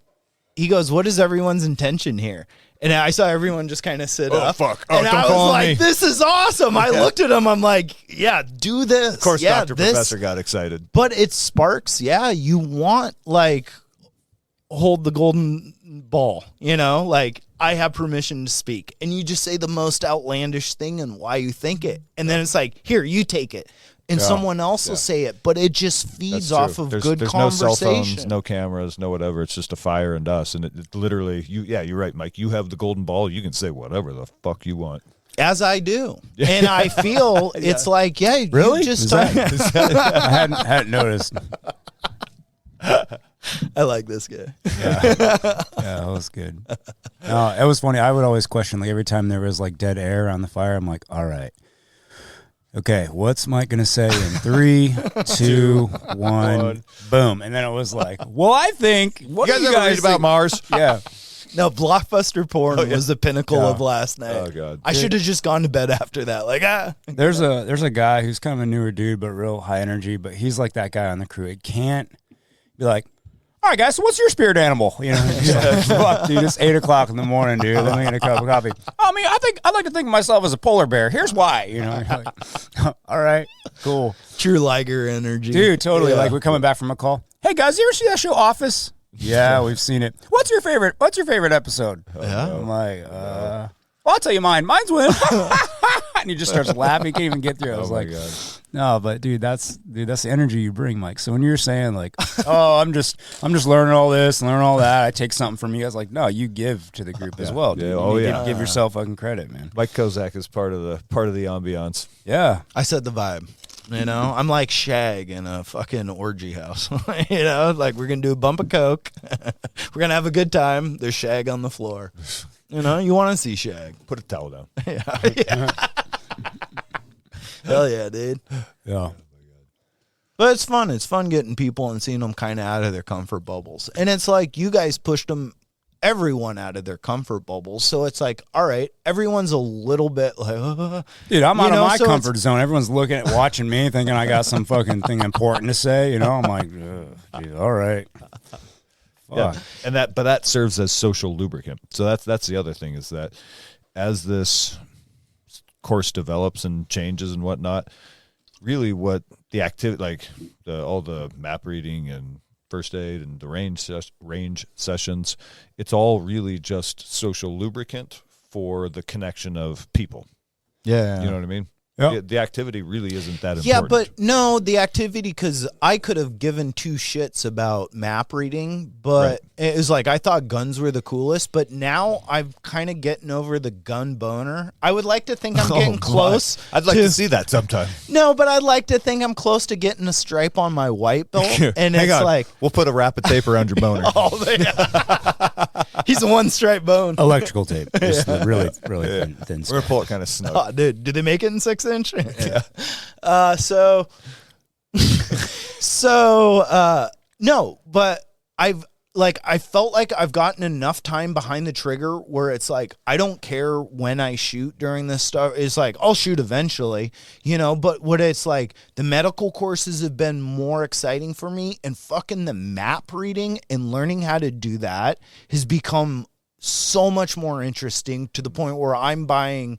he goes, "What is everyone's intention here?" And I saw everyone just kind of sit up. Fuck. And I was like, this is awesome. I looked at him. I'm like, yeah, do this. Of course, Dr. Professor got excited. But it sparks. Yeah, you want, like, hold the golden ball. You know, like, I have permission to speak. And you just say the most outlandish thing and why you think it. And then it's like, here, you take it. And someone else will say it, but it just feeds off of good conversation. There's no cell phones, no cameras, no whatever. It's just a fire and us. And it literally, you're right, Mike. You have the golden ball. You can say whatever the fuck you want. As I do. And I feel it's like, really? You just I hadn't noticed. I like this guy. Yeah, that was good. No, it was funny. I would always question, like, every time there was, like, dead air on the fire, I'm like, all right. Okay, what's Mike going to say in 3, 2, 1, boom. And then it was like, well, I think, what you do you guys ever guys read about Mars? Yeah. No, blockbuster porn was the pinnacle of last night. Oh, God. I should have just gone to bed after that. Like, There's a guy who's kind of a newer dude, but real high energy, but he's like that guy on the crew. It can't be like, all right, guys, so what's your spirit animal? You know, like, fuck, dude, it's 8 o'clock in the morning, dude. Let me get a cup of coffee. I mean, I like to think of myself as a polar bear. Here's why. You know, you're like, all right, cool. True Liger energy. Dude, totally. Like, we're coming back from a call. Hey, guys, you ever see that show Office? Yeah, we've seen it. What's your favorite episode? I'm like, well, I'll tell you mine. Mine's when. And he just starts laughing. He can't even get through it. I was like, God. No, but dude, that's the energy you bring, Mike. So when you're saying like, oh, I'm just learning all this, learning all that, I take something from you guys. Like, no, you give to the group as well. Dude. Give yourself fucking credit, man. Mike Kozak is part of the ambiance. Yeah, I said the vibe. You know, I'm like Shag in a fucking orgy house. You know, like we're gonna do a bump of coke. We're gonna have a good time. There's Shag on the floor. You know, you want to see Shag. Put a towel down. Yeah. Hell yeah, dude. Yeah. But it's fun. It's fun getting people and seeing them kind of out of their comfort bubbles. And it's like you guys pushed everyone out of their comfort bubbles. So it's like, all right, everyone's a little bit like, dude, I'm out of my comfort zone. Everyone's watching me, thinking I got some fucking thing important to say. You know, I'm like, dude, all right. Yeah, and that serves as social lubricant. So that's the other thing is that as this course develops and changes and whatnot, really what the activity, like all the map reading and first aid and the range sessions, it's all really just social lubricant for the connection of people. Yeah, you know what I mean. Yeah. The activity really isn't that important. Yeah, but no, the activity, because I could have given two shits about map reading, but it was like I thought guns were the coolest, but now I'm kind of getting over the gun boner. I would like to think I'm getting close. I'd like to see that sometime. No, but I'd like to think I'm close to getting a stripe on my white belt, and Hang it's on. like, we'll put a rapid tape around your boner. He's a one-stripe bone. Electrical tape. Just the really thin We're going to pull it kind of snug. Oh, dude, did they make it in 6-inch? Yeah. So, no, but I felt like I've gotten enough time behind the trigger where it's like, I don't care when I shoot during this stuff. It's like, I'll shoot eventually, but what it's like, the medical courses have been more exciting for me, and fucking the map reading and learning how to do that has become so much more interesting, to the point where I'm buying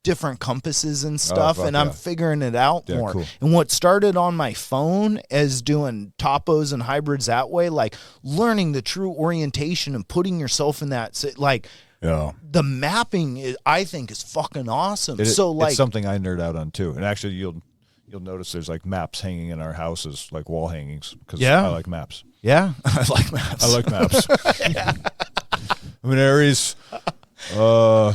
different compasses and stuff, and I'm figuring it out more. Cool. And what started on my phone as doing topos and hybrids that way, like learning the true orientation and putting yourself in that, like, the mapping I think is fucking awesome. It's something I nerd out on too. And actually, you'll notice there's like maps hanging in our houses, like wall hangings, because I like maps. Yeah, I like maps. I like maps. Yeah. I'm an Aries. I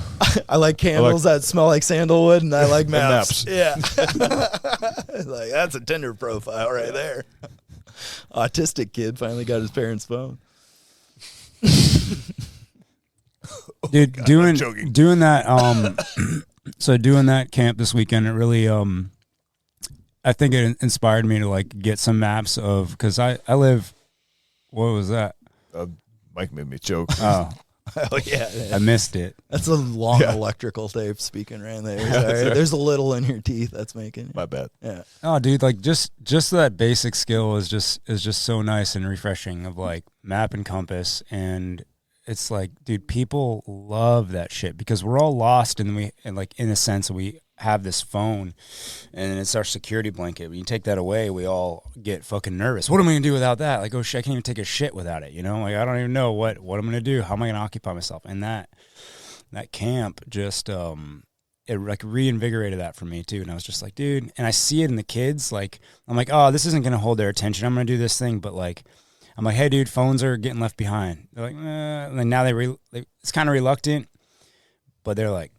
like candles that smell like sandalwood, and I like maps. Yeah. Like, that's a Tinder profile right there. Autistic kid finally got his parents' phone. Dude, doing that so doing that camp this weekend, it really I think it inspired me to like get some maps of, because I live, what was that? Mike made me joke. Oh. Oh, yeah. I missed it. That's a long electrical tape speaking right there. Sorry. There's a little in your teeth that's making. My bad. Yeah. Oh, dude, like just that basic skill is just so nice and refreshing, of like map and compass. And it's like, dude, people love that shit because we're all lost, and like in a sense we have this phone and it's our security blanket. When you take that away, we all get fucking nervous. What am I gonna do without that? Like, oh shit, I can't even take a shit without it, Like, I don't even know what I'm gonna do. How am I gonna occupy myself? And that camp just it like reinvigorated that for me too. And I was just like, dude, and I see it in the kids. Like, I'm like, oh, this isn't gonna hold their attention. I'm gonna do this thing, but like, I'm like, hey, dude, phones are getting left behind. They're like, and then now it's kind of reluctant, but they're like,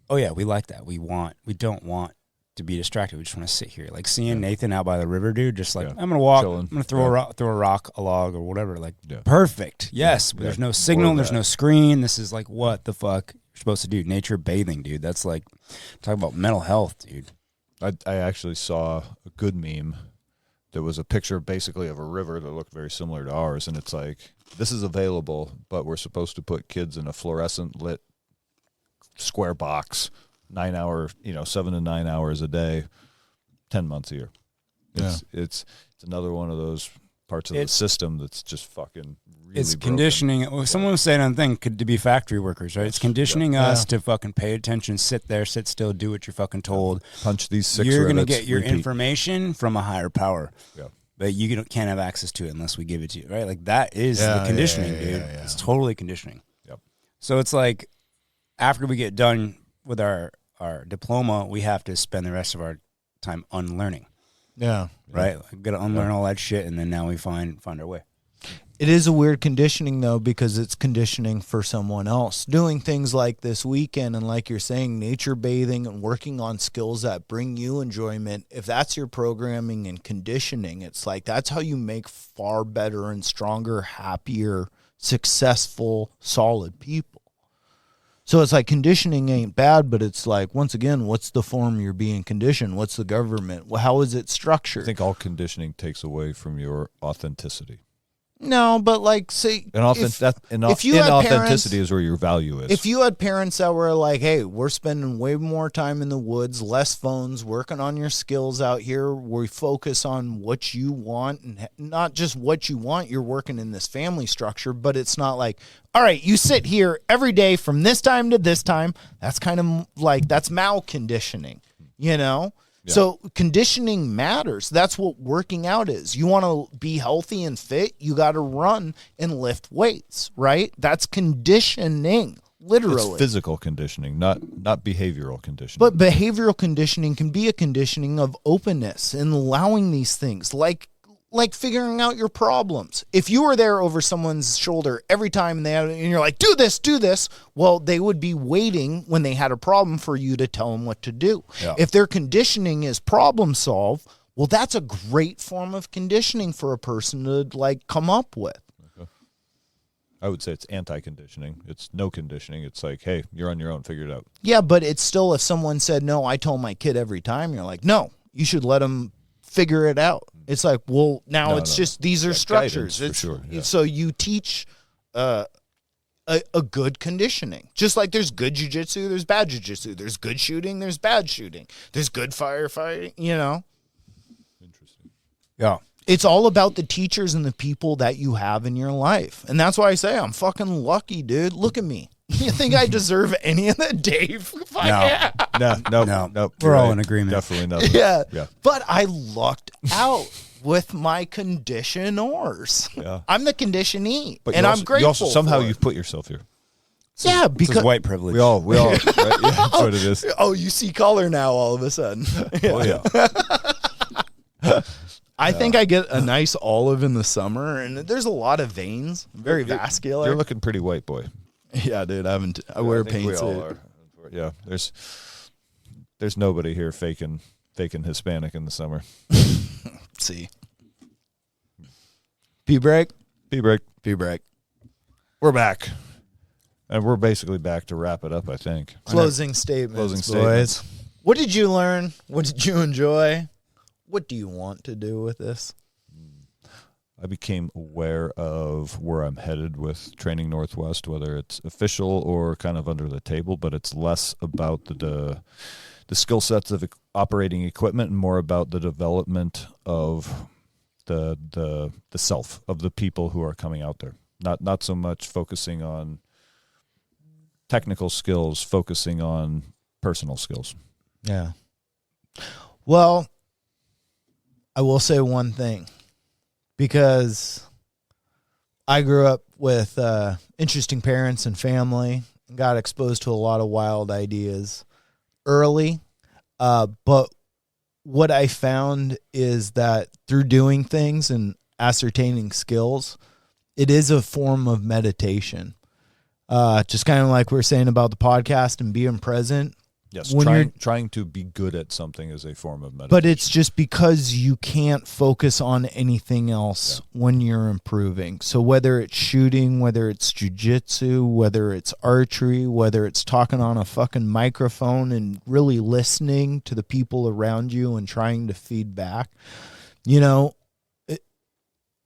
oh yeah, we like that. We don't want to be distracted. We just want to sit here. Like seeing Nathan out by the river, dude, just like, I'm going to walk, chilling. I'm going to throw a rock, a log or whatever. Like, perfect. Yes. But there's no signal. There's no screen. This is like, what the fuck you're supposed to do. Nature bathing, dude. That's like, talk about mental health, dude. I actually saw a good meme. There was a picture basically of a river that looked very similar to ours. And it's like, this is available, but we're supposed to put kids in a fluorescent lit square box, 9 hour, 7 to 9 hours a day, 10 months a year. It's another one of those parts of the system that's just fucking really it's broken. Conditioning. Well, someone was saying on the thing, to be factory workers, right? It's conditioning us to fucking pay attention, sit there, sit still, do what you're fucking told. Punch these 6 You're going to get your information from a higher power. Yeah. But you can't have access to it unless we give it to you, right? Like, that is the conditioning, dude. Yeah. It's totally conditioning. Yep. So it's like, after we get done with our diploma, we have to spend the rest of our time unlearning. Yeah. Right? We've got to unlearn all that shit, and then now we find our way. It is a weird conditioning, though, because it's conditioning for someone else. Doing things like this weekend and, like you're saying, nature bathing and working on skills that bring you enjoyment, if that's your programming and conditioning, it's like that's how you make far better and stronger, happier, successful, solid people. So it's like conditioning ain't bad, but it's like, once again, what's the form you're being conditioned? What's the government? How is it structured? I think all conditioning takes away from your authenticity. No, but like, say, inauthenticity is where your value is. If you had parents that were like, hey, we're spending way more time in the woods, less phones, working on your skills out here, we focus on what you want, and not just what you want, you're working in this family structure, but it's not like, all right, you sit here every day from this time to this time. That's kind of like, that's malconditioning, Yeah. So conditioning matters. That's what working out is. You want to be healthy and fit, you got to run and lift weights, right? That's conditioning, literally. It's physical conditioning, not behavioral conditioning. But behavioral conditioning can be a conditioning of openness and allowing these things, like figuring out your problems. If you were there over someone's shoulder every time and you're like, do this, well, they would be waiting when they had a problem for you to tell them what to do. Yeah. If their conditioning is problem solve, well, that's a great form of conditioning for a person to like come up with. Okay. I would say it's anti-conditioning. It's no conditioning. It's like, hey, you're on your own, figure it out. Yeah, but it's still, if someone said, no, I told my kid every time, you're like, no, you should let them figure it out. It's like, well, now No, it's no. just these are structures. Guidance, for sure. Yeah. So you teach a good conditioning. Just like there's good jiu-jitsu, there's bad jiu-jitsu. There's good shooting, there's bad shooting. There's good firefighting, Interesting. Yeah. It's all about the teachers and the people that you have in your life. And that's why I say I'm fucking lucky, dude. Look at me. You think I deserve any of that, Dave? No. We're all in agreement. Definitely not. Yeah. But I lucked out with my conditioners. Yeah. I'm the conditionee, But and you I'm also, grateful. you also somehow for it. you've put yourself here. Yeah, This is because white privilege. We all, right? Yeah, that's what it is. oh, you see color now all of a sudden. Oh yeah. I think I get a nice olive in the summer, and there's a lot of veins, very vascular. You're looking pretty white, boy. Yeah, dude, I wear I think paint we all suit. are. Yeah, there's nobody here faking Hispanic in the summer. See, pee break. Pee break. We're back, and we're basically back to wrap it up. I think. Closing statements, Closing boys. statements. What did you learn? What did you enjoy? What do you want to do with this? I became aware of where I'm headed with Training Northwest, whether it's official or kind of under the table, but it's less about the skill sets of operating equipment and more about the development of the self of the people who are coming out there. Not so much focusing on technical skills, focusing on personal skills. Yeah. Well, I will say one thing, because I grew up with interesting parents and family and got exposed to a lot of wild ideas early. But what I found is that through doing things and ascertaining skills, it is a form of meditation. Just kind of like we're saying about the podcast and being present. Yes, When trying to be good at something is a form of meditation. But it's just because you can't focus on anything else when you're improving. So whether it's shooting, whether it's jiu-jitsu, whether it's archery, whether it's talking on a fucking microphone and really listening to the people around you and trying to feed back,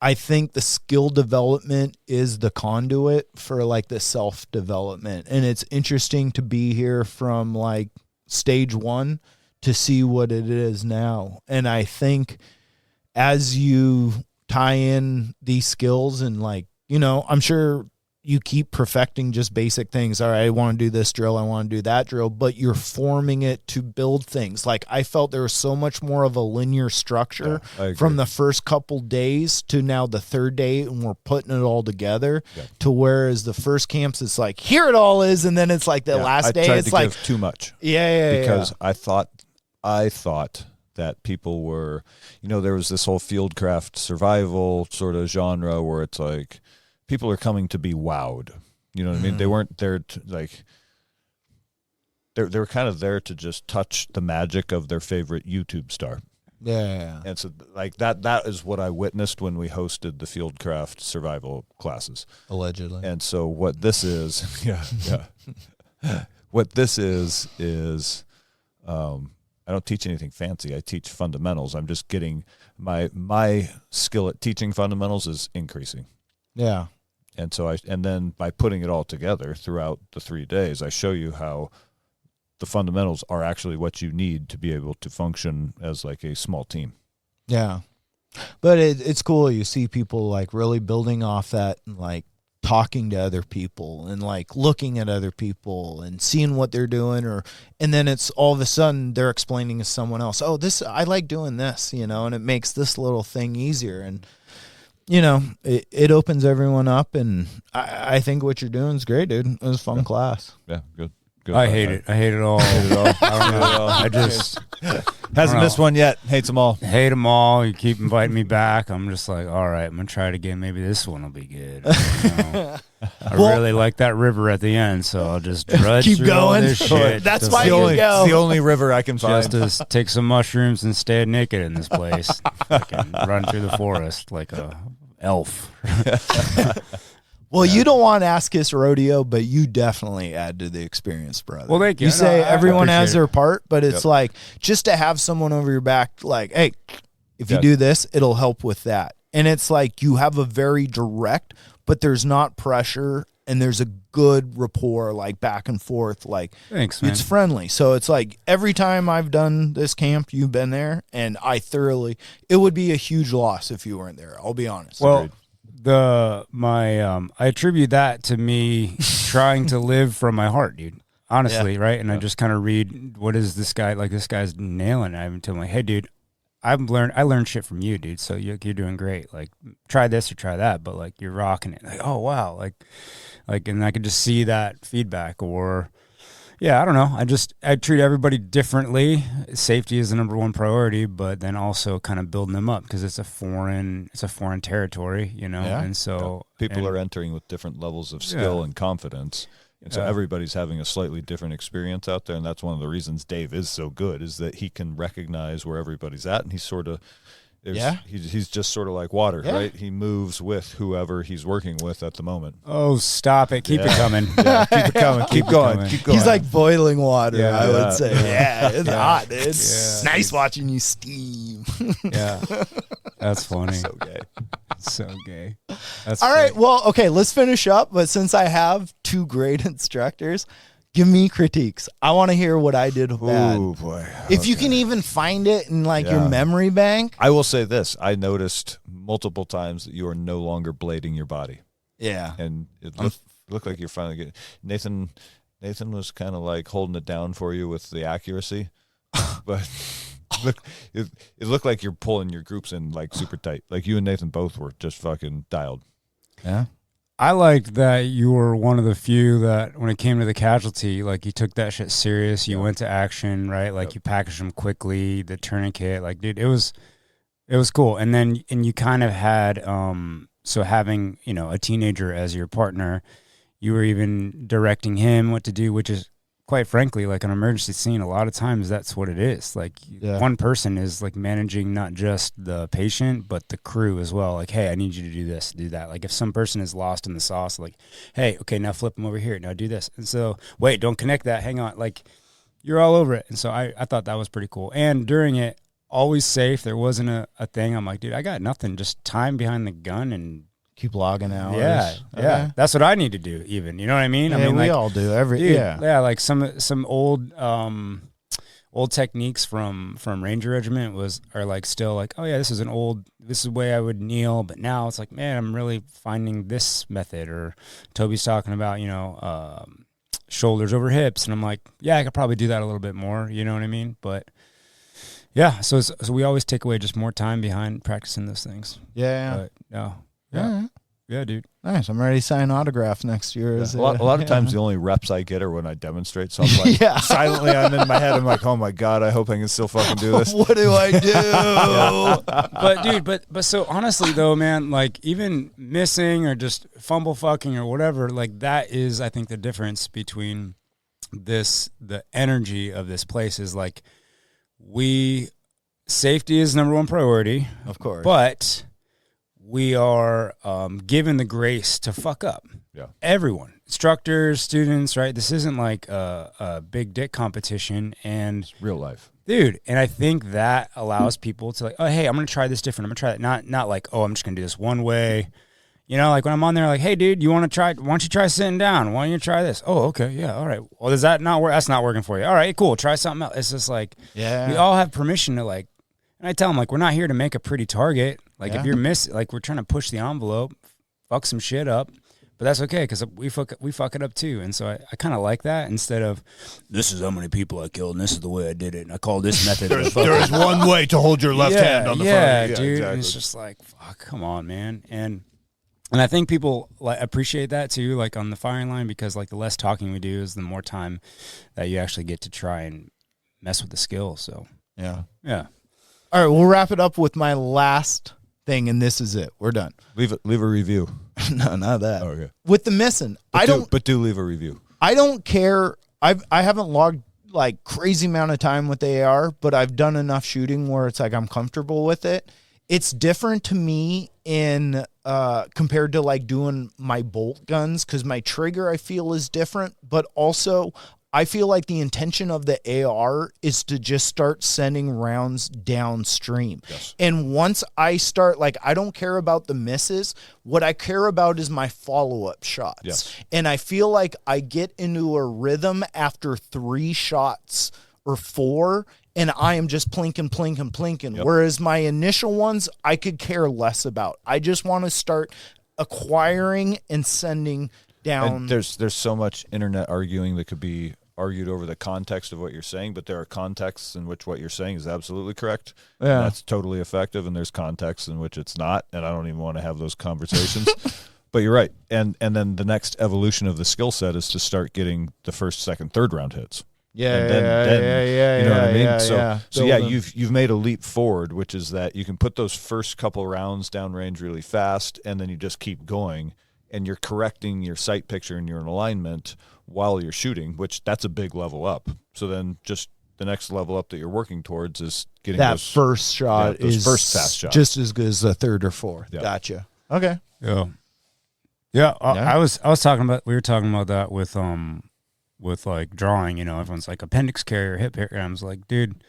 I think the skill development is the conduit for like the self-development. And it's interesting to be here from like stage one to see what it is now. And I think as you tie in these skills and like, I'm sure you keep perfecting just basic things. All right, I want to do this drill. I want to do that drill, but you're forming it to build things. Like I felt there was so much more of a linear structure from the first couple days to now the third day, and we're putting it all together to whereas the first camps, it's like, here it all is. And then it's like the last day, it's like give too much. Because I thought that people were, there was this whole fieldcraft survival sort of genre where it's like, people are coming to be wowed. You know what I mean? They weren't there to like. They were kind of there to just touch the magic of their favorite YouTube star. Yeah. And so like that is what I witnessed when we hosted the fieldcraft survival classes. Allegedly. And so what this is, what this is I don't teach anything fancy. I teach fundamentals. I'm just getting my skill at teaching fundamentals is increasing. Yeah. And so and then by putting it all together throughout the 3 days, I show you how the fundamentals are actually what you need to be able to function as like a small team. Yeah. But it's cool. You see people like really building off that and like talking to other people and like looking at other people and seeing what they're doing, and then it's all of a sudden they're explaining to someone else, oh, I like doing this, and it makes this little thing easier. And it opens everyone up, and I think what you're doing is great, dude. It was a fun class. Yeah, good. I hate it. I hate it all. I don't know. I just hasn't missed one yet. Hates them all. Hate them all. You keep inviting me back. I'm just like, all right, I'm gonna try it again. Maybe this one will be good. I really like that river at the end, so I'll just drudge keep through going. all this shit. That's why It's go. the only river I can find. Just to take some mushrooms and stay naked in this place. I can run through the forest like a elf. Well, you don't want Ass-Kiss Rodeo, but you definitely add to the experience, brother. Well, thank you. You say I everyone has appreciate their part, but it's like just to have someone over your back, like, hey, If you do this, it'll help with that. And it's like you have a very direct, but there's not pressure and there's a good rapport, like back and forth. Like, thanks, man. It's friendly. So it's like every time I've done this camp, you've been there, and it would be a huge loss if you weren't there. I'll be honest. Well, I attribute that to me trying to live from my heart, dude. Honestly, right? And I just kind of read, what is this guy, like this guy's nailing it. I'm telling him, like, hey, dude, I learned shit from you, dude. So you're doing great. Like, try this or try that, but like you're rocking it. Like, oh wow, like, and I could just see that feedback. Or, yeah, I don't know. I treat everybody differently. Safety is the number one priority, but then also kind of building them up because it's a foreign territory, you know. Yeah. And so people are entering with different levels of skill and confidence. And so everybody's having a slightly different experience out there, and that's one of the reasons Dave is so good, is that he can recognize where everybody's at, and he's sort of he's just sort of like water, right? He moves with whoever he's working with at the moment. Oh, stop it. Keep it coming. Yeah, keep it coming. Keep going. Keep going. He's like boiling water, I would say. Yeah. It's hot, dude. It's nice watching you steam. Yeah. That's funny. So gay. So gay. That's All great. right, well, okay, let's finish up. But since I have two great instructors, give me critiques. I want to hear what I did bad. Oh, boy. If you can even find it in like your memory bank. I will say this. I noticed multiple times that you are no longer blading your body. Yeah. And it looked like you're finally getting... Nathan was kind of like holding it down for you with the accuracy. But... it looked like you're pulling your groups in like super tight. Like you and Nathan both were just fucking dialed. Yeah. I liked that you were one of the few that when it came to the casualty, like you took that shit serious. You went to action, right? Like you packaged them quickly, the tourniquet, like, dude, it was cool. And then, you kind of had, so having, a teenager as your partner, you were even directing him what to do, which is, quite frankly, like an emergency scene, a lot of times that's what it is. Like one person is like managing not just the patient, but the crew as well. Like, hey, I need you to do this, do that. Like if some person is lost in the sauce, like, hey, okay, now flip them over here. Now do this. And so, wait, don't connect that. Hang on. Like you're all over it. And so I thought that was pretty cool. And during it, always safe. There wasn't a thing. I'm like, dude, I got nothing. Just time behind the gun and keep logging hours. Yeah, yeah. That's what I need to do even. You know what I mean? Yeah, I mean, we like, all do. Like some old techniques from Ranger Regiment are like still like, oh yeah, this is the way I would kneel, but now it's like, man, I'm really finding this method. Or Toby's talking about, shoulders over hips, and I'm like, yeah, I could probably do that a little bit more. You know what I mean? But yeah, so we always take away just more time behind practicing those things. Yeah. But no. Yeah. Yeah, dude. Nice. I'm ready to sign autographs next year. Yeah. A lot of times the only reps I get are when I demonstrate. So I'm like, silently, I'm in my head. I'm like, oh my God, I hope I can still fucking do this. What do I do? But dude, but so honestly though, man, like even missing or just fumble fucking or whatever, like that is, I think, the difference between the energy of this place is like safety is number one priority. Of course. But we are given the grace to fuck up. Yeah. Everyone, instructors, students, right? This isn't like a big dick competition, and it's real life, dude. And I think that allows people to like, oh, hey, I'm gonna try this different. I'm gonna try that. Not like, oh, I'm just gonna do this one way. Like when I'm on there, like, hey, dude, you want to try? Why don't you try sitting down? Why don't you try this? Oh, okay, yeah, all right. Well, does that not work? That's not working for you. All right, cool. Try something else. It's just like, we all have permission to like. And I tell them, like, we're not here to make a pretty target. Like, if you're like, we're trying to push the envelope, fuck some shit up. But that's okay, because we fuck it up, too. And so I kind of like that, instead of, this is how many people I killed, and this is the way I did it, and I call this method. there is one way to hold your left hand on the front. Yeah, dude. Exactly. And it's just like, fuck, come on, man. And I think people like appreciate that, too, like on the firing line, because, like, the less talking we do is the more time that you actually get to try and mess with the skill. So, yeah. All right, we'll wrap it up with my last thing, and this is it. We're done. Leave a review. No, not that. Oh, okay. With the missing, but do leave a review. I don't care. I haven't logged like crazy amount of time with the AR, but I've done enough shooting where it's like I'm comfortable with it. It's different to me in compared to like doing my bolt guns, because my trigger I feel is different, but also I feel like the intention of the AR is to just start sending rounds downstream. Yes. And once I start, like, I don't care about the misses. What I care about is my follow-up shots. Yes. And I feel like I get into a rhythm after 3 shots or 4, and I am just plinking. Yep. Whereas my initial ones, I could care less about. I just want to start acquiring and sending down. And there's so much internet arguing that could be argued over the context of what you're saying, but there are contexts in which what you're saying is absolutely correct. Yeah. And that's totally effective, and there's contexts in which it's not, and I don't even want to have those conversations. But you're right. And then the next evolution of the skill set is to start getting the first, second, third round hits. Yeah, And then, you know what I mean? So Build them. you've made a leap forward, which is that you can put those first couple rounds downrange really fast, and then you just keep going, and you're correcting your sight picture and your alignment while you're shooting, which that's a big level up. So then just the next level up that you're working towards is getting that those first shot those is first fast shots. just as good as the third or fourth. Yeah. Gotcha. Okay. Yeah. Yeah. I was talking about, we were talking about that with like drawing, you know, everyone's like appendix carrier, hip paragram's like, dude,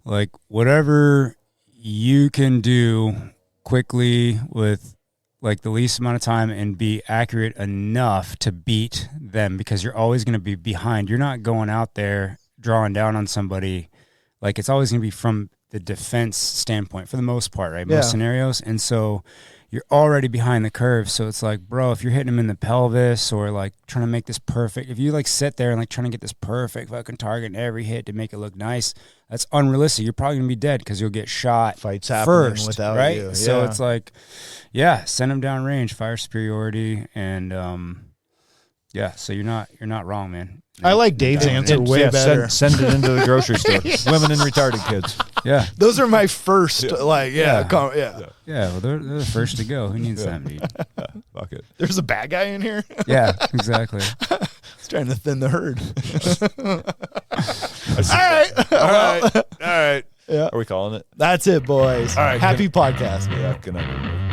like whatever you can do quickly with like the least amount of time and be accurate enough to beat them, because you're always going to be behind. You're not going out there drawing down on somebody. Like, it's always going to be from the defense standpoint for the most part, right? Yeah. Most scenarios. And so you're already behind the curve. So it's like, bro, if you're hitting them in the pelvis or like trying to make this perfect, if you like sit there and like trying to get this perfect fucking target in every hit to make it look nice, that's unrealistic. You're probably gonna be dead because you'll get shot Fights happening first, without right? you. So Yeah. it's like, yeah, send them down range, fire superiority, and yeah. So you're not wrong, man. I like Dave's answer way better. Send it into the grocery store. Women and retarded kids. Yeah, Those are my first, Yeah. like, yeah. yeah. Well, they're the first to go. Who needs them, dude? Fuck it. There's a bad guy in here. Yeah, exactly. It's trying to thin the herd. All right. Yeah. Are we calling it? That's it, boys. All right, Happy podcast. Yeah. Good night, everybody.